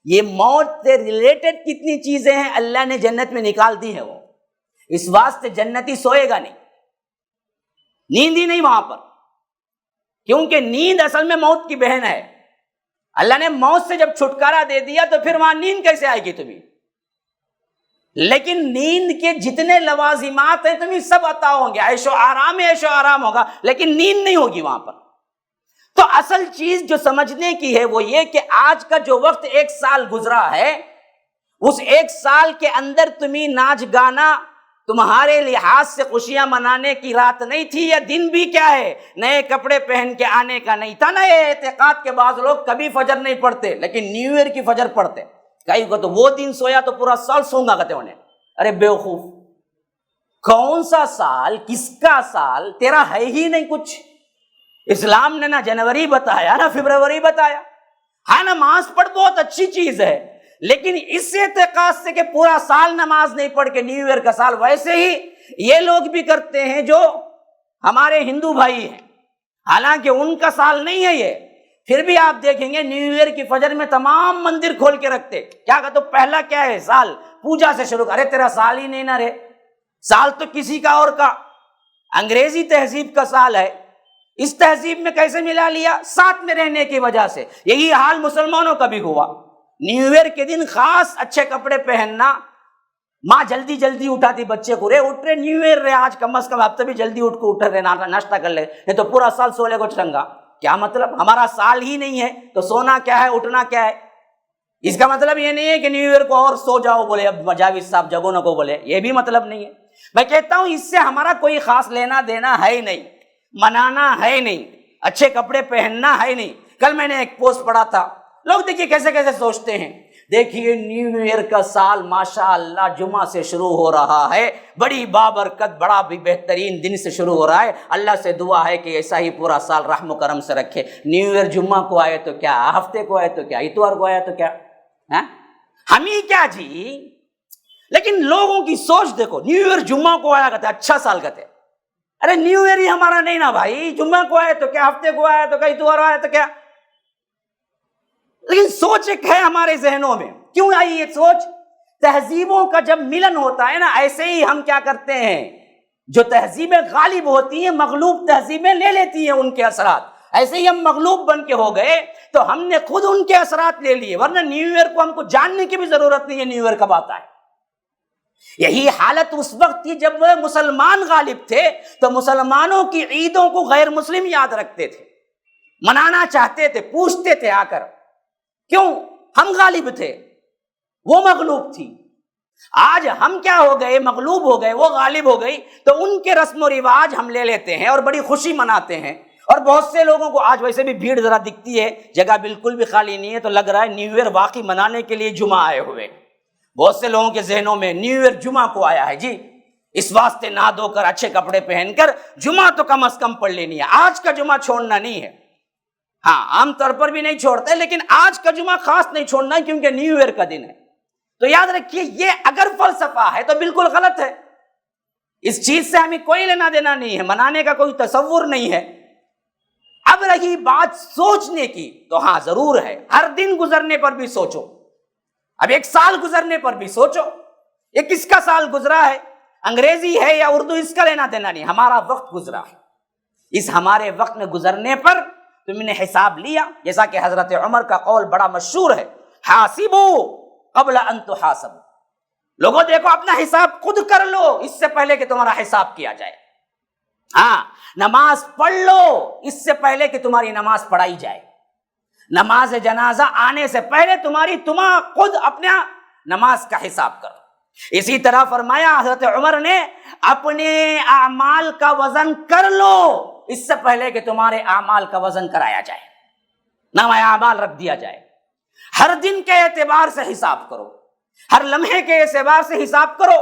S2: یہ موت سے ریلیٹڈ کتنی چیزیں ہیں اللہ نے جنت میں نکال دی ہیں، وہ اس واسطے جنتی سوئے گا نہیں، نیند ہی نہیں وہاں پر، کیونکہ نیند اصل میں موت کی بہن ہے۔ اللہ نے موت سے جب چھٹکارا دے دیا تو پھر وہاں نیند کیسے آئے گی تمہیں؟ لیکن نیند کے جتنے لوازمات ہیں تمہیں سب عطا ہوں گے، عیش و آرام ہوگا، لیکن نیند نہیں ہوگی وہاں پر۔ تو اصل چیز جو سمجھنے کی ہے وہ یہ کہ آج کا جو وقت 1 سال گزرا ہے، اس 1 سال کے اندر تمہیں ناچ گانا، تمہارے لحاظ سے خوشیاں منانے کی رات نہیں تھی، یا دن بھی کیا ہے، نئے کپڑے پہن کے آنے کا نہیں تھا۔ نئے اعتقاد کے بعض لوگ کبھی فجر نہیں پڑھتے لیکن نیو ایئر کی فجر پڑھتے، کئی کو تو وہ دن سویا تو پورا سال سونگا کہتے انہیں۔ ارے بیوقوف، کون سا سال، کس کا سال، تیرا ہے ہی نہیں کچھ۔ اسلام نے نہ جنوری بتایا نہ فروری بتایا۔ ہاں نماز پڑھ بہت اچھی چیز ہے، لیکن اس اعتقاد سے کہ پورا سال نماز نہیں پڑھ کے نیو ایئر کا سال، ویسے ہی یہ لوگ بھی کرتے ہیں جو ہمارے ہندو بھائی ہیں، حالانکہ ان کا سال نہیں ہے یہ، پھر بھی آپ دیکھیں گے نیو ایئر کی فجر میں تمام مندر کھول کے رکھتے، کیا کہتے تو پہلا کیا ہے، سال، پوجا سے شروع۔ ارے تیرا سال ہی نہیں نہ رہے، سال تو کسی کا اور کا، انگریزی تہذیب کا سال ہے، اس تہذیب میں کیسے ملا لیا؟ ساتھ میں رہنے کی وجہ سے۔ یہی حال مسلمانوں کا بھی ہوا، نیو ایئر کے دن خاص اچھے کپڑے پہننا، ماں جلدی جلدی اٹھاتی بچے کو، رے اٹھ رہے نیو ایئر رہے، آج کم از کم ہفتے بھی جلدی اٹھ کو اٹھ رہے، ناشتہ کر لے، نہیں تو پورا سال سولے کو چنگا۔ کیا مطلب؟ ہمارا سال ہی نہیں ہے تو سونا کیا ہے، اٹھنا کیا ہے؟ اس کا مطلب یہ نہیں ہے کہ نیو ایئر کو اور سو جاؤ بولے اب مجاوید صاحب جگونوں کو بولے، یہ بھی مطلب نہیں ہے۔ میں کہتا ہوں اس سے ہمارا کوئی خاص لینا دینا ہے ہی نہیں، منانا ہے نہیں، اچھے کپڑے پہننا ہے نہیں۔ کل میں نے ایک پوسٹ پڑھا تھا، لوگ دیکھیے کیسے کیسے سوچتے ہیں، دیکھیے نیو ایئر کا سال ماشاءاللہ جمعہ سے شروع ہو رہا ہے، بڑی بابرکت، بڑا بھی بہترین دن سے شروع ہو رہا ہے، اللہ سے دعا ہے کہ ایسا ہی پورا سال رحم و کرم سے رکھے۔ نیو ایئر جمعہ کو آئے تو کیا، ہفتے کو آئے تو کیا، اتوار کو آئے تو کیا، ہم ہی کیا جی۔ لیکن لوگوں کی سوچ دیکھو، نیو ایئر جمعہ کو آیا کہتے اچھا سال کہتے، ارے نیو ایئر ہی ہمارا نہیں نا بھائی، جمعہ کو آئے تو کیا، ہفتے کو آئے تو کیا، اتوار آئے تو کیا۔ لیکن سوچ ایک ہے ہمارے ذہنوں میں، کیوں آئی یہ سوچ؟ تہذیبوں کا جب ملن ہوتا ہے نا، ایسے ہی ہم کیا کرتے ہیں، جو تہذیبیں غالب ہوتی ہیں مغلوب تہذیبیں لے لیتی ہیں ان کے اثرات، ایسے ہی ہم مغلوب بن کے ہو گئے تو ہم نے خود ان کے اثرات لے لیے، ورنہ نیو ایئر کو ہم کو جاننے کی بھی ضرورت نہیں ہے نیو ایئر کب آتا ہے۔ یہی حالت اس وقت تھی جب وہ مسلمان غالب تھے تو مسلمانوں کی عیدوں کو غیر مسلم یاد رکھتے تھے، منانا چاہتے تھے، پوچھتے تھے آ کر، کیوں؟ ہم غالب تھے، وہ مغلوب تھی۔ آج ہم کیا ہو گئے، مغلوب ہو گئے، وہ غالب ہو گئی، تو ان کے رسم و رواج ہم لے لیتے ہیں اور بڑی خوشی مناتے ہیں۔ اور بہت سے لوگوں کو آج ویسے بھی بھیڑ ذرا دکھتی ہے، جگہ بالکل بھی خالی نہیں ہے، تو لگ رہا ہے نیو ایئر واقعی منانے کے لیے جمعہ آئے ہوئے۔ بہت سے لوگوں کے ذہنوں میں نیو ایئر جمعہ کو آیا ہے جی، اس واسطے نہا دھو کر اچھے کپڑے پہن کر جمعہ تو کم از کم پڑھ لینی ہے، آج کا جمعہ چھوڑنا نہیں ہے۔ ہاں عام طور پر بھی نہیں چھوڑتے، لیکن آج کا جمعہ خاص نہیں چھوڑنا ہے کیونکہ نیو ایئر کا دن ہے۔ تو یاد رکھیے یہ اگر فلسفہ ہے تو بالکل غلط ہے، اس چیز سے ہمیں کوئی لینا دینا نہیں ہے، منانے کا کوئی تصور نہیں ہے۔ اب رہی بات سوچنے کی، تو ہاں ضرور ہے، ہر دن گزرنے پر بھی سوچو، اب 1 سال گزرنے پر بھی سوچو، یہ کس کا سال گزرا ہے، انگریزی ہے یا اردو، اس کا لینا دینا نہیں، ہمارا وقت گزرا ہے۔ اس ہمارے وقت میں گزرنے پر تم نے حساب لیا، جیسا کہ حضرت عمر کا قول بڑا مشہور ہے، حاسبو قبل ان تحاسبوا، لوگوں دیکھو اپنا حساب خود کر لو اس سے پہلے کہ تمہارا حساب کیا جائے۔ ہاں نماز پڑھ لو اس سے پہلے کہ تمہاری نماز پڑھائی جائے، نماز جنازہ آنے سے پہلے تمہاری خود اپنا نماز کا حساب کرو۔ اسی طرح فرمایا حضرت عمر نے اپنے اعمال کا وزن کر لو اس سے پہلے کہ تمہارے اعمال کا وزن کرایا جائے، نامہ اعمال رکھ دیا جائے۔ ہر دن کے اعتبار سے حساب کرو، ہر لمحے کے اعتبار سے حساب کرو،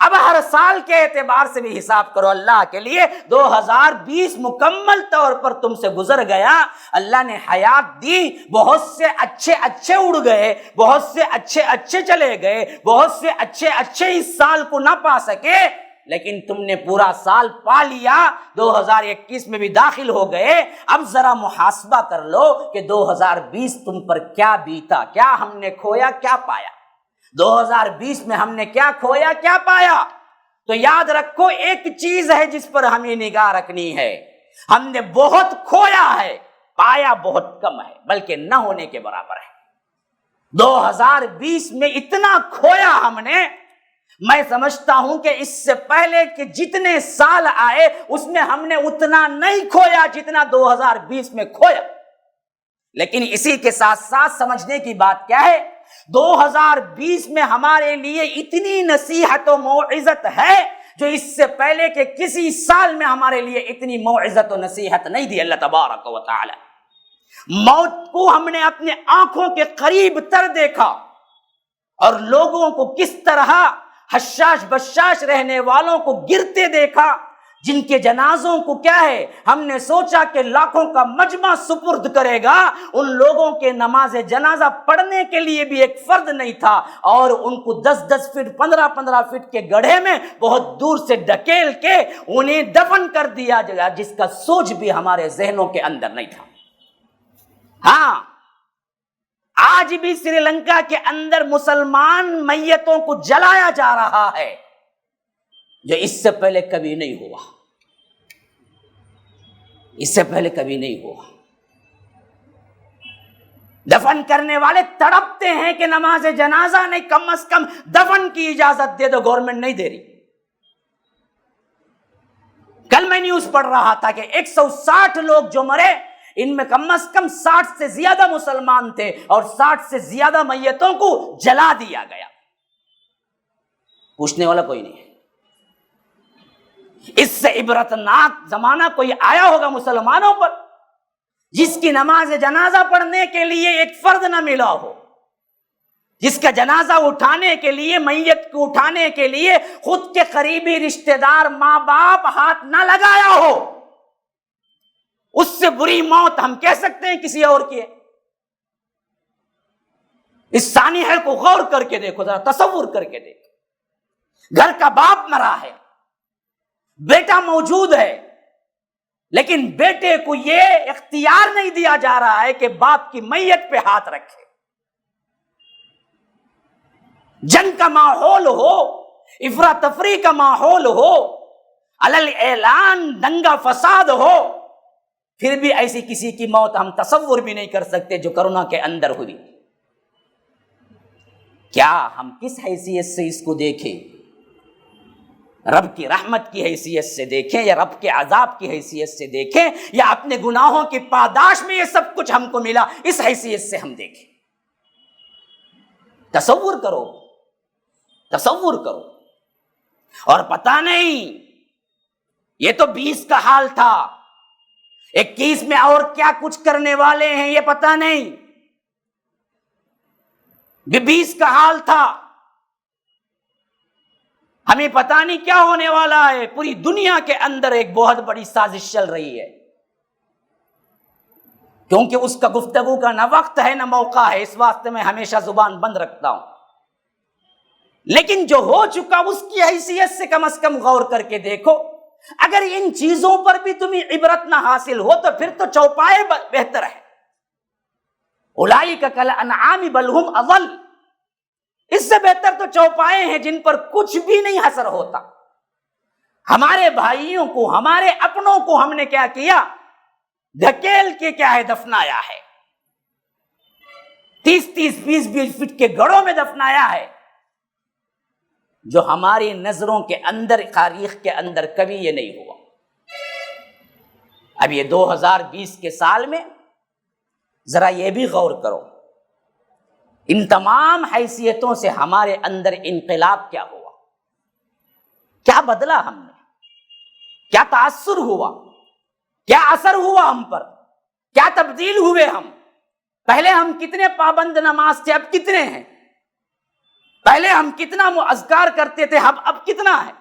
S2: اب ہر سال کے اعتبار سے بھی حساب کرو۔ اللہ کے لیے 2020 مکمل طور پر تم سے گزر گیا، اللہ نے حیات دی، بہت سے اچھے اڑ گئے، بہت سے اچھے چلے گئے، بہت سے اچھے اس سال کو نہ پا سکے، لیکن تم نے پورا سال پا لیا، 2021 میں بھی داخل ہو گئے۔ اب ذرا محاسبہ کر لو کہ 2020 تم پر کیا بیتا، کیا ہم نے کھویا کیا پایا، 2020 میں ہم نے کیا کھویا کیا پایا۔ تو یاد رکھو ایک چیز ہے جس پر ہمیں نگاہ رکھنی ہے، ہم نے بہت کھویا ہے، پایا بہت کم ہے، بلکہ نہ ہونے کے برابر ہے۔ 2020 میں اتنا کھویا ہم نے، میں سمجھتا ہوں کہ اس سے پہلے کہ جتنے سال آئے اس میں ہم نے اتنا نہیں کھویا جتنا 2020 میں کھویا۔ لیکن اسی کے ساتھ ساتھ سمجھنے کی بات کیا ہے، 2020 میں ہمارے لیے اتنی نصیحت و موعظت ہے جو اس سے پہلے کہ کسی سال میں ہمارے لیے اتنی موعظت و نصیحت نہیں دی اللہ تبارک و تعالی۔ موت کو ہم نے اپنے آنکھوں کے قریب تر دیکھا، اور لوگوں کو کس طرح حشاش بشاش رہنے والوں کو گرتے دیکھا، جن کے جنازوں کو کیا ہے ہم نے سوچا کہ لاکھوں کا مجمع سپرد کرے گا، ان لوگوں کے نماز جنازہ پڑھنے کے لیے بھی ایک فرد نہیں تھا، اور ان کو 10 فٹ 15 فٹ کے گڑھے میں بہت دور سے ڈھکیل کے انہیں دفن کر دیا گیا، جس کا سوچ بھی ہمارے ذہنوں کے اندر نہیں تھا۔ ہاں، آج بھی سری لنکا کے اندر مسلمان میتوں کو جلایا جا رہا ہے، جو اس سے پہلے کبھی نہیں ہوا، اس سے پہلے کبھی نہیں ہوا۔ دفن کرنے والے تڑپتے ہیں کہ نماز جنازہ نہیں، کم از کم دفن کی اجازت دے دو، گورنمنٹ نہیں دے رہی۔ کل میں نیوز پڑھ رہا تھا کہ 160 لوگ جو مرے، ان میں کم از کم 60 سے زیادہ مسلمان تھے، اور 60 سے زیادہ میتوں کو جلا دیا گیا۔ پوچھنے والا کوئی نہیں ہے۔ اس سے عبرتناک زمانہ کوئی آیا ہوگا مسلمانوں پر جس کی نماز جنازہ پڑھنے کے لیے ایک فرد نہ ملا ہو، جس کا جنازہ اٹھانے کے لیے، میت کو اٹھانے کے لیے خود کے قریبی رشتہ دار ماں باپ ہاتھ نہ لگایا ہو۔ اس سے بری موت ہم کہہ سکتے ہیں کسی اور کی ہے؟ اس سانحے کو غور کر کے دیکھو، ذرا تصور کر کے دیکھو۔ گھر کا باپ مرا ہے، بیٹا موجود ہے، لیکن بیٹے کو یہ اختیار نہیں دیا جا رہا ہے کہ باپ کی میت پہ ہاتھ رکھے۔ جنگ کا ماحول ہو، افراتفری کا ماحول ہو، علل اعلان دنگا فساد ہو، پھر بھی ایسی کسی کی موت ہم تصور بھی نہیں کر سکتے جو کرونا کے اندر ہوئی۔ کیا ہم کس حیثیت سے اس کو دیکھیں؟ رب کی رحمت کی حیثیت سے دیکھیں، یا رب کے عذاب کی حیثیت سے دیکھیں، یا اپنے گناہوں کی پاداش میں یہ سب کچھ ہم کو ملا اس حیثیت سے ہم دیکھیں؟ تصور کرو، تصور کرو۔ اور پتہ نہیں یہ تو 20 کا حال تھا، 21 میں اور کیا کچھ کرنے والے ہیں یہ پتہ نہیں۔ 20 کا حال تھا، ہمیں پتہ نہیں کیا ہونے والا ہے۔ پوری دنیا کے اندر ایک بہت بڑی سازش چل رہی ہے، کیونکہ اس کا گفتگو کا نہ وقت ہے نہ موقع ہے، اس واسطے میں ہمیشہ زبان بند رکھتا ہوں۔ لیکن جو ہو چکا اس کی حیثیت سے کم از کم غور کر کے دیکھو۔ اگر ان چیزوں پر بھی تمہیں عبرت نہ حاصل ہو تو پھر تو چوپائے بہتر ہے۔ اولئک کالانعام بل ھم اضل، اس سے بہتر تو چوپائے ہیں جن پر کچھ بھی نہیں اثر ہوتا۔ ہمارے بھائیوں کو، ہمارے اپنوں کو ہم نے کیا کیا؟ دھکیل کے کیا ہے دفنایا ہے، 30 20 فٹ کے گڑھوں میں دفنایا ہے، جو ہماری نظروں کے اندر، تاریخ کے اندر کبھی یہ نہیں ہوا۔ اب یہ 2020 کے سال میں ذرا یہ بھی غور کرو ان تمام حیثیتوں سے ہمارے اندر انقلاب کیا ہوا، کیا بدلا ہم نے، کیا تاثر ہوا، کیا اثر ہوا ہم پر، کیا تبدیل ہوئے ہم؟ پہلے ہم کتنے پابند نماز تھے، اب کتنے ہیں؟ پہلے ہم کتنا اذکار کرتے تھے، اب کتنا ہے؟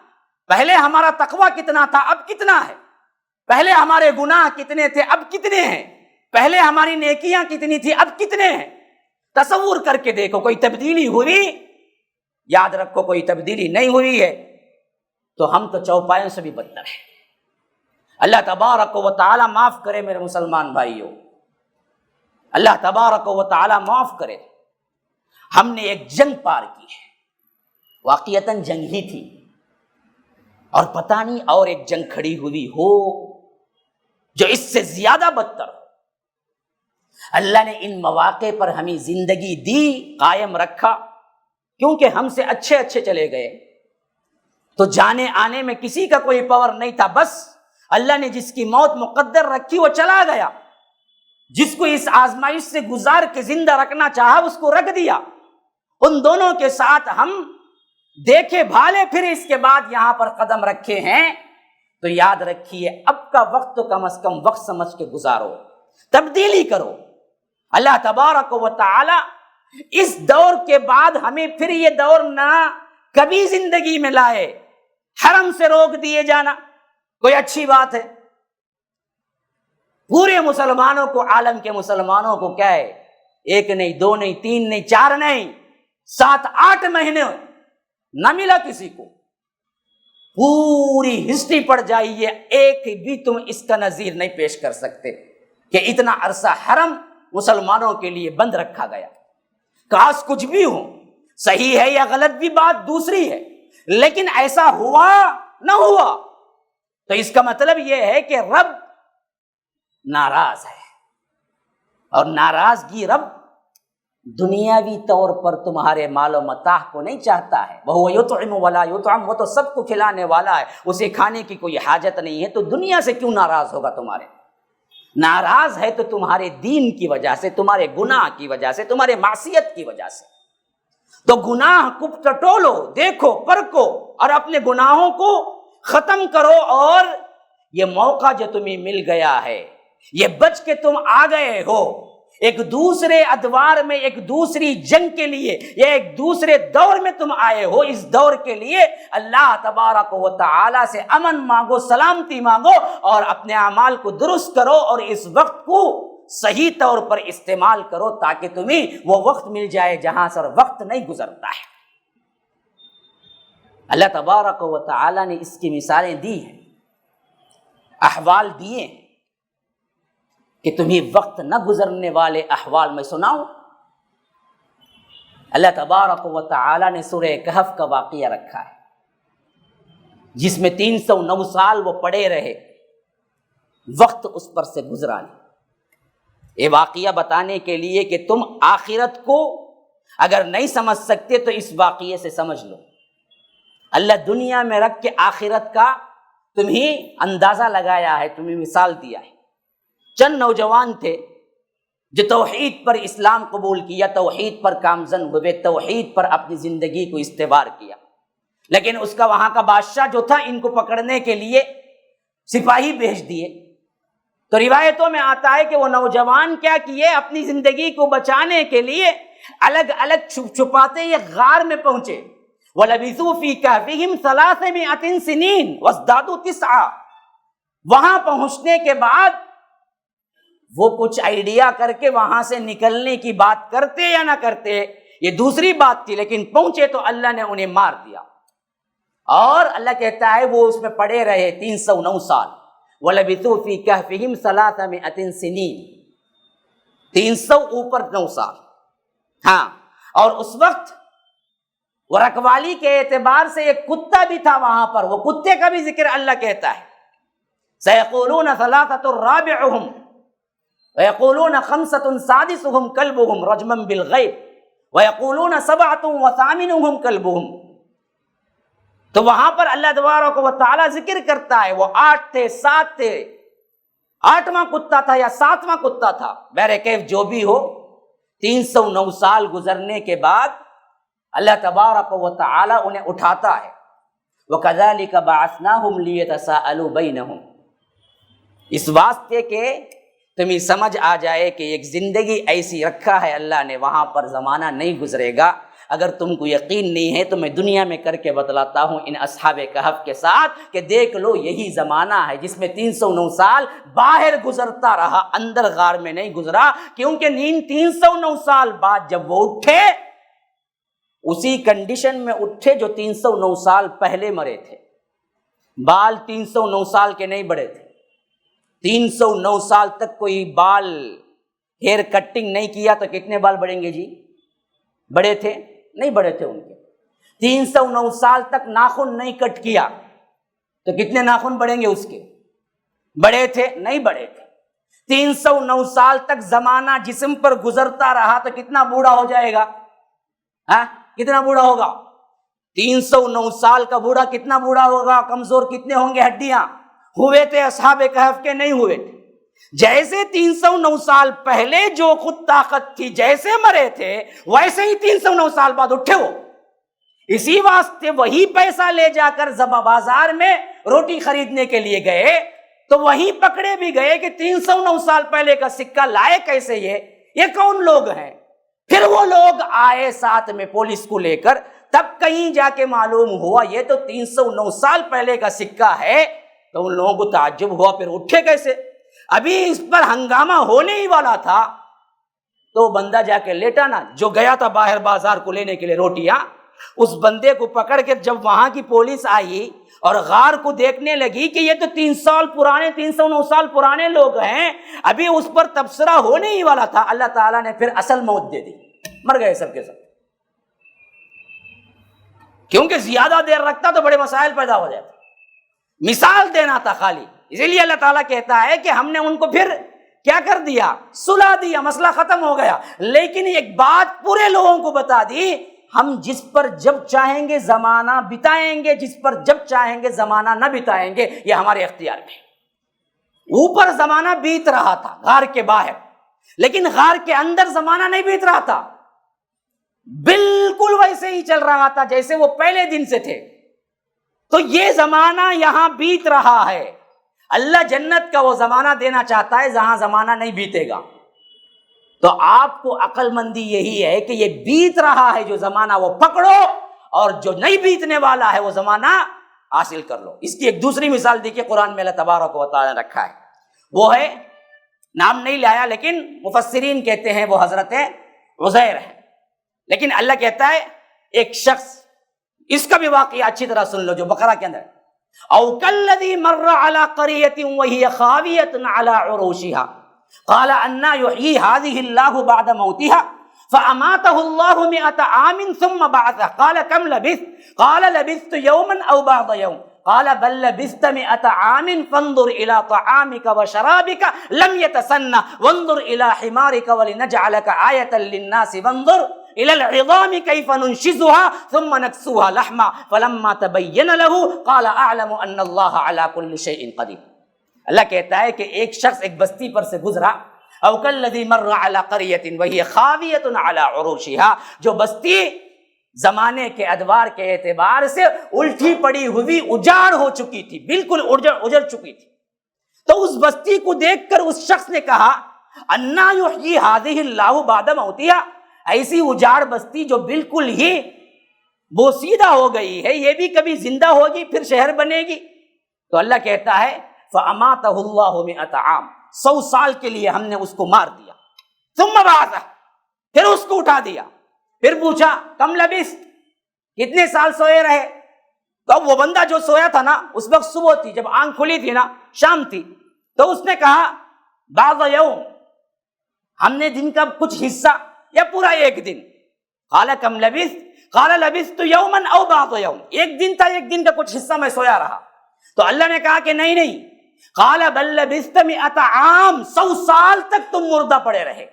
S2: پہلے ہمارا تقویٰ کتنا تھا، اب کتنا ہے؟ پہلے ہمارے گناہ کتنے تھے، اب کتنے ہیں؟ پہلے ہماری نیکیاں کتنی تھی، اب کتنے ہیں؟ تصور کر کے دیکھو، کوئی تبدیلی ہوئی؟ یاد رکھو کوئی تبدیلی نہیں ہوئی ہے تو ہم تو چوپایوں سے بھی بدتر ہیں۔ اللہ تبارک و تعالی معاف کرے میرے مسلمان بھائیوں، اللہ تبارک و تعالی معاف کرے۔ ہم نے ایک جنگ پار کی ہے، واقعتاً جنگ ہی تھی، اور پتہ نہیں اور ایک جنگ کھڑی ہوئی ہو جو اس سے زیادہ بدتر ہو۔ اللہ نے ان مواقع پر ہمیں زندگی دی، قائم رکھا، کیونکہ ہم سے اچھے چلے گئے تو جانے آنے میں کسی کا کوئی پاور نہیں تھا، بس اللہ نے جس کی موت مقدر رکھی وہ چلا گیا، جس کو اس آزمائش سے گزار کے زندہ رکھنا چاہا اس کو رکھ دیا۔ ان دونوں کے ساتھ ہم دیکھے بھالے پھر اس کے بعد یہاں پر قدم رکھے ہیں، تو یاد رکھیے اب کا وقت تو کم از کم وقت سمجھ کے گزارو، تبدیلی کرو۔ اللہ تبارک و تعالی اس دور کے بعد ہمیں پھر یہ دور نہ کبھی زندگی میں لائے۔ حرم سے روک دیے جانا کوئی اچھی بات ہے؟ پورے مسلمانوں کو، عالم کے مسلمانوں کو کیا ہے، ایک نہیں، دو نہیں، تین نہیں، چار نہیں، 7-8 مہینے نہ ملا کسی کو۔ پوری ہسٹری پڑ جائیے، ایک بھی تم اس کا نظیر نہیں پیش کر سکتے کہ اتنا عرصہ حرم مسلمانوں کے لیے بند رکھا گیا۔ کاش کچھ بھی ہو، صحیح ہے یا غلط بھی بات دوسری ہے، لیکن ایسا ہوا نہ ہوا تو اس کا مطلب یہ ہے کہ رب ناراض ہے، اور ناراضگی رب دنیاوی طور پر تمہارے مال و متاع کو نہیں چاہتا ہے۔ وَهُوَ يُطْعِمُ وَلَا يُطْعَمُ، وہ تو سب کو کھلانے والا ہے، اسے کھانے کی کوئی حاجت نہیں ہے، تو دنیا سے کیوں ناراض ہوگا تمہارے؟ ناراض ہے تو تمہارے دین کی وجہ سے، تمہارے گناہ کی وجہ سے، تمہارے معصیت کی وجہ سے۔ تو گناہ کو ٹٹولو، دیکھو، پرکھو، اور اپنے گناہوں کو ختم کرو، اور یہ موقع جو تمہیں مل گیا ہے، یہ بچ کے تم آ گئے ہو ایک دوسرے ادوار میں، ایک دوسری جنگ کے لیے، یا ایک دوسرے دور میں تم آئے ہو، اس دور کے لیے اللہ تبارک و تعالی سے امن مانگو، سلامتی مانگو، اور اپنے اعمال کو درست کرو، اور اس وقت کو صحیح طور پر استعمال کرو تاکہ تمہیں وہ وقت مل جائے جہاں سر وقت نہیں گزرتا ہے۔ اللہ تبارک و تعالی نے اس کی مثالیں دی ہیں، احوال دیے ہیں کہ تمہیں وقت نہ گزرنے والے احوال میں سناؤ۔ اللہ تبارک و تعالی نے سورہ کہف کا واقعہ رکھا ہے، جس میں 309 سال وہ پڑے رہے، وقت اس پر سے گزرا نہیں۔ یہ واقعہ بتانے کے لیے کہ تم آخرت کو اگر نہیں سمجھ سکتے تو اس واقعے سے سمجھ لو۔ اللہ دنیا میں رکھ کے آخرت کا تمہیں اندازہ لگایا ہے، تمہیں مثال دیا ہے۔ چند نوجوان تھے جو توحید پر اسلام قبول کیا، توحید پر کامزن ہوئے، توحید پر اپنی زندگی کو استوار کیا، لیکن اس کا وہاں کا بادشاہ جو تھا ان کو پکڑنے کے لیے سپاہی بھیج دیے۔ تو روایتوں میں آتا ہے کہ وہ نوجوان کیا کیے، اپنی زندگی کو بچانے کے لیے الگ الگ چھپ چھپاتے یہ غار میں پہنچے۔ وَلَبِثُوا فِي كَهْفِهِمْ 300 سِنِينَ وَازْدَادُوا 9۔ وہاں پہنچنے کے بعد وہ کچھ آئیڈیا کر کے وہاں سے نکلنے کی بات کرتے یا نہ کرتے یہ دوسری بات تھی، لیکن پہنچے تو اللہ نے انہیں مار دیا، اور اللہ کہتا ہے وہ اس میں پڑے رہے 309 سال۔ وَلَبِثُوا فِي كَهْفِهِمْ 300 سِنِينَ، 300 اوپر 9 سال۔ ہاں، اور اس وقت وہ رکھوالی کے اعتبار سے ایک کتا بھی تھا وہاں پر، وہ کتے کا بھی ذکر اللہ کہتا ہے۔ سَيَقُولُونَ 3 رَابِعُهُمْ وَيَقُولُونَ 5 سَادِسُهُمْ كَلْبُهُمْ رَجْمًا بِالْغَيْبِ وَيَقُولُونَ 7 وَثَامِنُهُمْ كَلْبُهُمْ۔ تو وہاں پر اللہ تبارک و تعالی ذکر کرتا ہے وہ 8 تھے، 7 تھے، 8واں کتا تھا یا 7واں کتا تھا، بہرکیف جو بھی ہو، 309 سال گزرنے کے بعد اللہ تبارک و تعالی انہیں اٹھاتا ہے. وَكَذَلِكَ بَعَثْنَاهُمْ لِيَتَسَاءَلُوا بَيْنَهُمْ، اس واسطے کہ تمہیں سمجھ آ جائے کہ ایک زندگی ایسی رکھا ہے اللہ نے، وہاں پر زمانہ نہیں گزرے گا. اگر تم کو یقین نہیں ہے تو میں دنیا میں کر کے بتلاتا ہوں ان اصحاب کہف کے ساتھ کہ دیکھ لو یہی زمانہ ہے جس میں 309 سال باہر گزرتا رہا، اندر غار میں نہیں گزرا. کیونکہ 309 سال بعد جب وہ اٹھے اسی کنڈیشن میں اٹھے جو 309 سال پہلے مرے تھے. بال 309 سال کے نہیں بڑھے تھے. 309 سال تک کوئی بال ہیئر کٹنگ نہیں کیا تو کتنے بال بڑھیں گے جی؟ بڑے تھے؟ نہیں بڑے تھے ان کے. 309 سال تک ناخن نہیں کٹ کیا تو کتنے ناخن بڑھیں گے اس کے؟ بڑے تھے؟ نہیں بڑے تھے. 309 سال تک زمانہ جسم پر گزرتا رہا تو کتنا بوڑھا ہو جائے گا؟ ہاں کتنا بوڑھا ہوگا؟ 309 سال کا بوڑھا کتنا بوڑھا ہوگا؟ کمزور کتنے ہوں گے ہڈیاں؟ ہوئے تھے اصحاب کہف کے؟ نہیں ہوئے تھے. جیسے 309 سال پہلے جو خود طاقت تھی جیسے مرے تھے ویسے ہی 309 سال بعد اٹھے وہ. اسی واسطے وہی پیسہ لے جا کر بازار میں روٹی خریدنے کے لیے گئے تو وہی پکڑے بھی گئے کہ 309 سال پہلے کا سکہ لائے کیسے؟ یہ کون لوگ ہیں؟ پھر وہ لوگ آئے ساتھ میں پولیس کو لے کر، تب کہیں جا کے معلوم ہوا یہ تو 309 سال پہلے کا سکہ ہے. تو ان لوگوں کو تعجب ہوا پھر اٹھے کیسے؟ ابھی اس پر ہنگامہ ہونے ہی والا تھا تو بندہ جا کے لیٹا نا جو گیا تھا باہر بازار کو لینے کے لیے روٹیاں، اس بندے کو پکڑ کے جب وہاں کی پولیس آئی اور غار کو دیکھنے لگی کہ یہ تو 309 سال پرانے لوگ ہیں، ابھی اس پر تبصرہ ہونے ہی والا تھا، اللہ تعالیٰ نے پھر اصل موت دے دی، مر گئے سب کے سب. کیونکہ زیادہ دیر رکھتا تو بڑے مسائل پیدا ہو جاتے. مثال دینا تھا خالی، اسی لیے اللہ تعالیٰ کہتا ہے کہ ہم نے ان کو پھر کیا کر دیا؟ سلا دیا، مسئلہ ختم ہو گیا. لیکن ایک بات پورے لوگوں کو بتا دی، ہم جس پر جب چاہیں گے زمانہ بتائیں گے، جس پر جب چاہیں گے زمانہ نہ بتائیں گے، یہ ہمارے اختیار میں. اوپر زمانہ بیت رہا تھا غار کے باہر، لیکن غار کے اندر زمانہ نہیں بیت رہا تھا، بالکل ویسے ہی چل رہا تھا جیسے وہ پہلے دن سے تھے. تو یہ زمانہ یہاں بیت رہا ہے. اللہ جنت کا وہ زمانہ دینا چاہتا ہے جہاں زمانہ نہیں بیتے گا. تو آپ کو عقل مندی یہی ہے کہ یہ بیت رہا ہے جو زمانہ وہ پکڑو، اور جو نہیں بیتنے والا ہے وہ زمانہ حاصل کر لو. اس کی ایک دوسری مثال دیکھیے قرآن میں اللہ تبارک و تعالیٰ نے رکھا ہے، وہ ہے، نام نہیں لایا لیکن مفسرین کہتے ہیں وہ حضرت عزیر ہے. لیکن اللہ کہتا ہے ایک شخص، اس کا بھی واقعہ اچھی طرح سن لو جو بقرہ کے اندر، او کالذی مر علی قریۃ وہی خاویۃ علی عروشها قال انا یحیی هذه اللہ بعد موتها فاماته اللہ 100 عام ثم بعثه قال کم لبثت قال لبثت یوما او بعض یوم قال بل لبثت 100 عام فانظر الى طعامك وشرابك لم يتسنى وانظر الى حمارك ولنجعلك آیۃ للناس وانظر الى العظام كيف ننشزها ثم نكسوها لحما فلما تبين له قال اعلم ان الله على كل شيء قدير. اللہ کہتا ہے کہ ایک شخص ایک بستی پر سے گزرا، او کالذی مر علی قریۃ وہی خاویۃ علی عروشها، جو بستی زمانے کے ادوار کے اعتبار سے الٹی پڑی ہوئی اجاڑ ہو چکی تھی، بالکل اجڑ چکی تھی. تو اس بستی کو دیکھ کر اس شخص نے کہا انا یحیی هذه اللہ بعد موتها، ایسی اجاڑ بستی جو بالکل ہی بوسیدہ ہو گئی ہے، یہ بھی کبھی زندہ ہوگی پھر شہر بنے گی. تو اللہ کہتا ہے فَأَمَاتَهُ اللَّهُ 100 عام، 100 سال کے لیے ہم نے اس کو مار دیا. ثُمَّ بَعَثَهُ، پھر اس کو اٹھا دیا. پھر پوچھا کم لبثت، کتنے سال سوئے رہے؟ تو وہ بندہ جو سویا تھا نا اس وقت صبح تھی، جب آنکھ کھلی تھی نا شام تھی، تو اس نے کہا بعض یوم، ہم نے دن کا کچھ حصہ یا پورا ایک دن. قال کم لبثت قال لبثت یوما او بعض یوم، ایک دن تھا، ایک دن کا کچھ حصہ میں سویا رہا. تو اللہ نے کہا کہ نہیں، قال بل لبثت 100 عام، 100 سال تک تم مردہ پڑے رہے،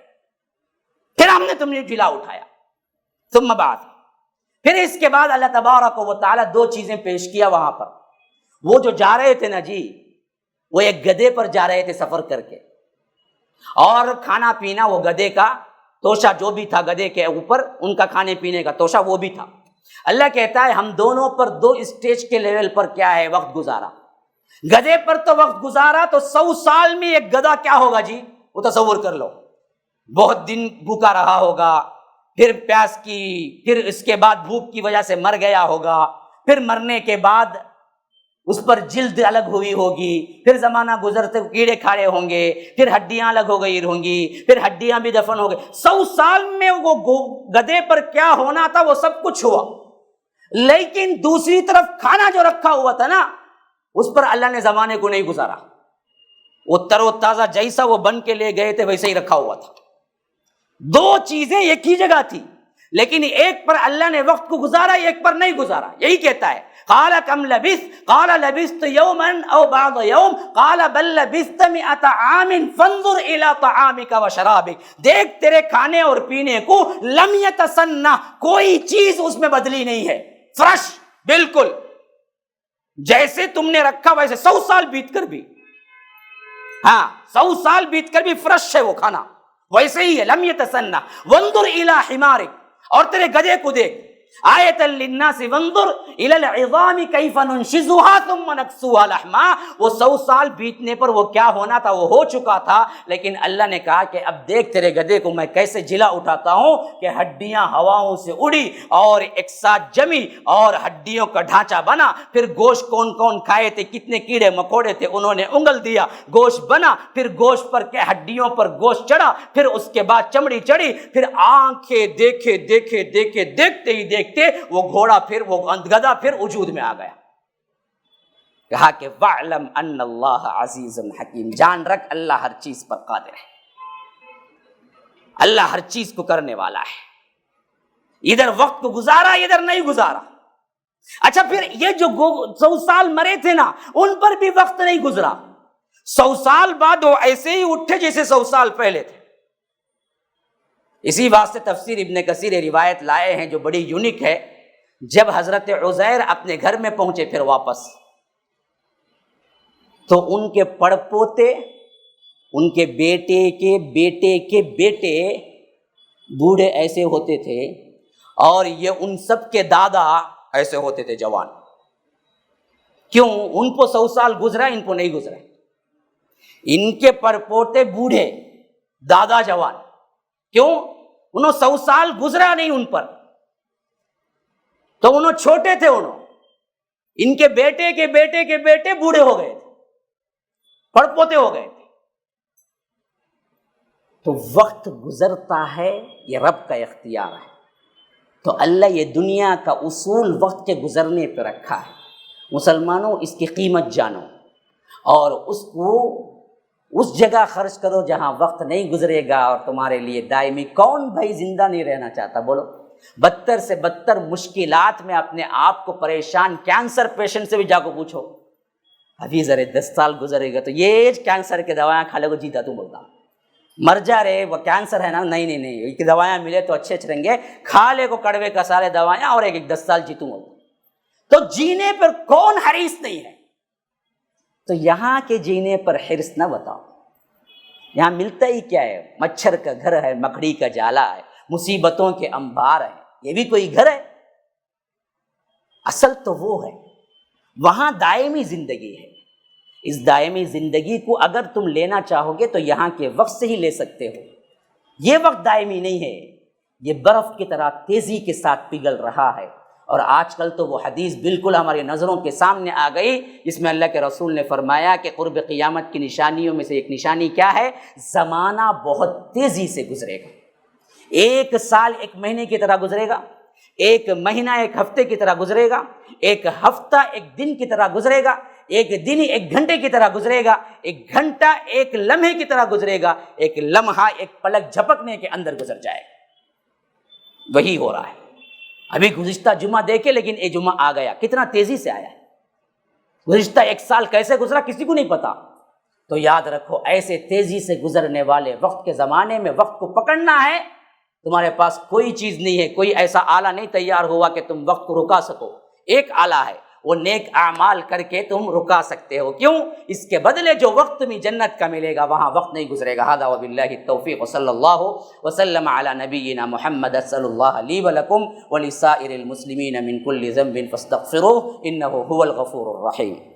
S2: پھر ہم نے تمہیں جلا اٹھایا. ثم بعد، پھر اس کے بعد اللہ تبارک و تعالی 2 چیزیں پیش کیا وہاں پر. وہ جو جا رہے تھے نا جی، وہ ایک گدھے پر جا رہے تھے سفر کر کے، اور کھانا پینا وہ گدھے کا توشہ جو بھی تھا گدھے کے اوپر ان کا کھانے پینے کا توشہ وہ بھی تھا۔ اللہ کہتا ہے ہم دونوں پر 2 اسٹیج کے لیول پر کیا ہے وقت گزارا۔ گدھے پر تو وقت گزارا تو 100 سال میں ایک گدھا کیا ہوگا جی، وہ تصور کر لو، بہت دن بھوکا رہا ہوگا، پھر پیاس کی، پھر اس کے بعد بھوک کی وجہ سے مر گیا ہوگا، پھر مرنے کے بعد اس پر جلد الگ ہوئی ہوگی، پھر زمانہ گزرتے کیڑے کھاڑے ہوں گے، پھر ہڈیاں الگ ہو گئی ہوں گی، پھر ہڈیاں بھی دفن ہو گئی۔ 100 سال میں وہ گدھے پر کیا ہونا تھا وہ سب کچھ ہوا، لیکن دوسری طرف کھانا جو رکھا ہوا تھا نا اس پر اللہ نے زمانے کو نہیں گزارا، وہ تر و تازہ جیسا وہ بن کے لے گئے تھے ویسے ہی رکھا ہوا تھا۔ 2 چیزیں ایک ہی جگہ تھی، لیکن ایک پر اللہ نے وقت کو گزارا، ایک پر نہیں گزارا۔ یہی کہتا ہے قال کم لبثت قال لبثت یوما او بعض یوم قال بل لبثت 100 عام فانظر الى طعامك وشرابك، دیکھ تیرے کھانے اور پینے کو لم يتسنى، کوئی چیز اس میں بدلی نہیں ہے، فریش بالکل جیسے تم نے رکھا ویسے 100 سال بیت کر بھی، ہاں 100 سال بیت کر بھی فریش ہے وہ کھانا، ویسے ہی ہے لم يتسنى وانظر الى حمارك، اور تیرے گدھے کو دیکھ آیۃ للناس وانظر الى العظام کیف ننشزها ثم نکسوها لحما، وہ 100 سال بیتنے پر وہ کیا ہونا تھا وہ ہو چکا تھا، لیکن اللہ نے کہا کہ اب دیکھ تیرے گدھے کو میں کیسے جلا اٹھاتا ہوں کہ ہڈیاں ہواؤں سے اڑی اور ایک ساتھ جمی اور ہڈیوں کا ڈھانچہ بنا، پھر گوشت کون کون کھائے تھے، کتنے کیڑے مکوڑے تھے انہوں نے انگل دیا، گوشت بنا، پھر گوشت پر کیا ہڈیوں پر گوشت چڑھا، پھر اس کے بعد چمڑی چڑھی، پھر آنکھیں دیکھے دیکھے دیکھے دیکھتے ہی دیکھتے وہ گھوڑا پھر وہ گدھا پھر وجود میں آ گیا۔ کہا کہ وَاعْلَمْ أَنَّ اللَّهَ عَزِيزٌ حَكِيمٌ، جان رکھ اللہ ہر چیز پر قادر ہے، اللہ ہر چیز کو کرنے والا ہے۔ ادھر وقت کو گزارا ادھر نہیں گزارا۔ اچھا پھر یہ جو 100 سال مرے تھے نا ان پر بھی وقت نہیں گزرا، 100 سال بعد وہ ایسے ہی اٹھے جیسے 100 سال پہلے تھے۔ اسی واسطے تفسیر ابن کثیر روایت لائے ہیں جو بڑی یونیک ہے، جب حضرت عزیر اپنے گھر میں پہنچے پھر واپس، تو ان کے پڑ پوتے، ان کے بیٹے کے بیٹے کے بیٹے بوڑھے ایسے ہوتے تھے، اور یہ ان سب کے دادا ایسے ہوتے تھے جوان۔ کیوں؟ ان کو 100 سال گزرا، ان کو نہیں گزرا۔ ان کے پڑ پوتے بوڑھے، دادا جوان، کیوں؟ انہوں 100 سال گزرا نہیں ان پر، تو انہوں چھوٹے تھے، انہوں ان کے بیٹے کے بیٹے کے بیٹے بوڑھے ہو گئے تھے، پڑ پوتے ہو گئے تھے۔ تو وقت گزرتا ہے، یہ رب کا اختیار ہے۔ تو اللہ یہ دنیا کا اصول وقت کے گزرنے پہ رکھا ہے۔ مسلمانوں اس کی قیمت جانو اور اس کو اس جگہ خرچ کرو جہاں وقت نہیں گزرے گا اور تمہارے لیے دائمی۔ کون بھائی زندہ نہیں رہنا چاہتا بولو؟ بدتر سے بدتر مشکلات میں اپنے آپ کو پریشان، کینسر پیشنٹ سے بھی جا کو پوچھو ابھی ذرے 10 سال گزرے گا تو یہ کینسر کے دوائیں کھا لے کو جیتا تو بولتا، مر جا رہے وہ کینسر ہے نا، نہیں یہ دوائیں ملے تو اچھے رہیں گے، کھا لے کو کڑوے کا سارے دوائیں اور ایک 10 سال جیتوں بولتا۔ تو جینے پر کون حریص نہیں ہے؟ تو یہاں کے جینے پر حرص نہ بتاؤ، یہاں ملتا ہی کیا ہے؟ مچھر کا گھر ہے، مکڑی کا جالا ہے، مصیبتوں کے انبار ہیں، یہ بھی کوئی گھر ہے؟ اصل تو وہ ہے، وہاں دائمی زندگی ہے۔ اس دائمی زندگی کو اگر تم لینا چاہو گے تو یہاں کے وقت سے ہی لے سکتے ہو۔ یہ وقت دائمی نہیں ہے، یہ برف کی طرح تیزی کے ساتھ پگھل رہا ہے۔ اور آج کل تو وہ حدیث بالکل ہماری نظروں کے سامنے آ گئی جس میں اللہ کے رسول نے فرمایا کہ قرب قیامت کی نشانیوں میں سے ایک نشانی کیا ہے؟ زمانہ بہت تیزی سے گزرے گا، 1 سال 1 مہینے کی طرح گزرے گا، 1 مہینہ 1 ہفتے کی طرح گزرے گا، 1 ہفتہ 1 دن کی طرح گزرے گا، 1 دن 1 گھنٹے کی طرح گزرے گا، 1 گھنٹہ 1 لمحے کی طرح گزرے گا، 1 لمحہ 1 پلک جھپکنے کے اندر گزر جائے گا۔ وہی ہو رہا ہے۔ ابھی گزشتہ جمعہ دیکھے، لیکن یہ جمعہ آ گیا، کتنا تیزی سے آیا ہے۔ گزشتہ 1 سال کیسے گزرا کسی کو نہیں پتا۔ تو یاد رکھو ایسے تیزی سے گزرنے والے وقت کے زمانے میں وقت کو پکڑنا ہے۔ تمہارے پاس کوئی چیز نہیں ہے، کوئی ایسا آلہ نہیں تیار ہوا کہ تم وقت کو رکا سکو۔ ایک آلہ ہے، وہ نیک اعمال کر کے تم رکا سکتے ہو. کیوں؟ اس کے بدلے جو وقت تمہیں جنت کا ملے گا وہاں وقت نہیں گزرے گا. ھذا وباللہ التوفیق وصلی اللہ وسلم علی نبینا محمد. اسأل اللہ لی ولکم ولسائر المسلمین من کل ذنب فاستغفروہ انہ هو الغفور الرحیم.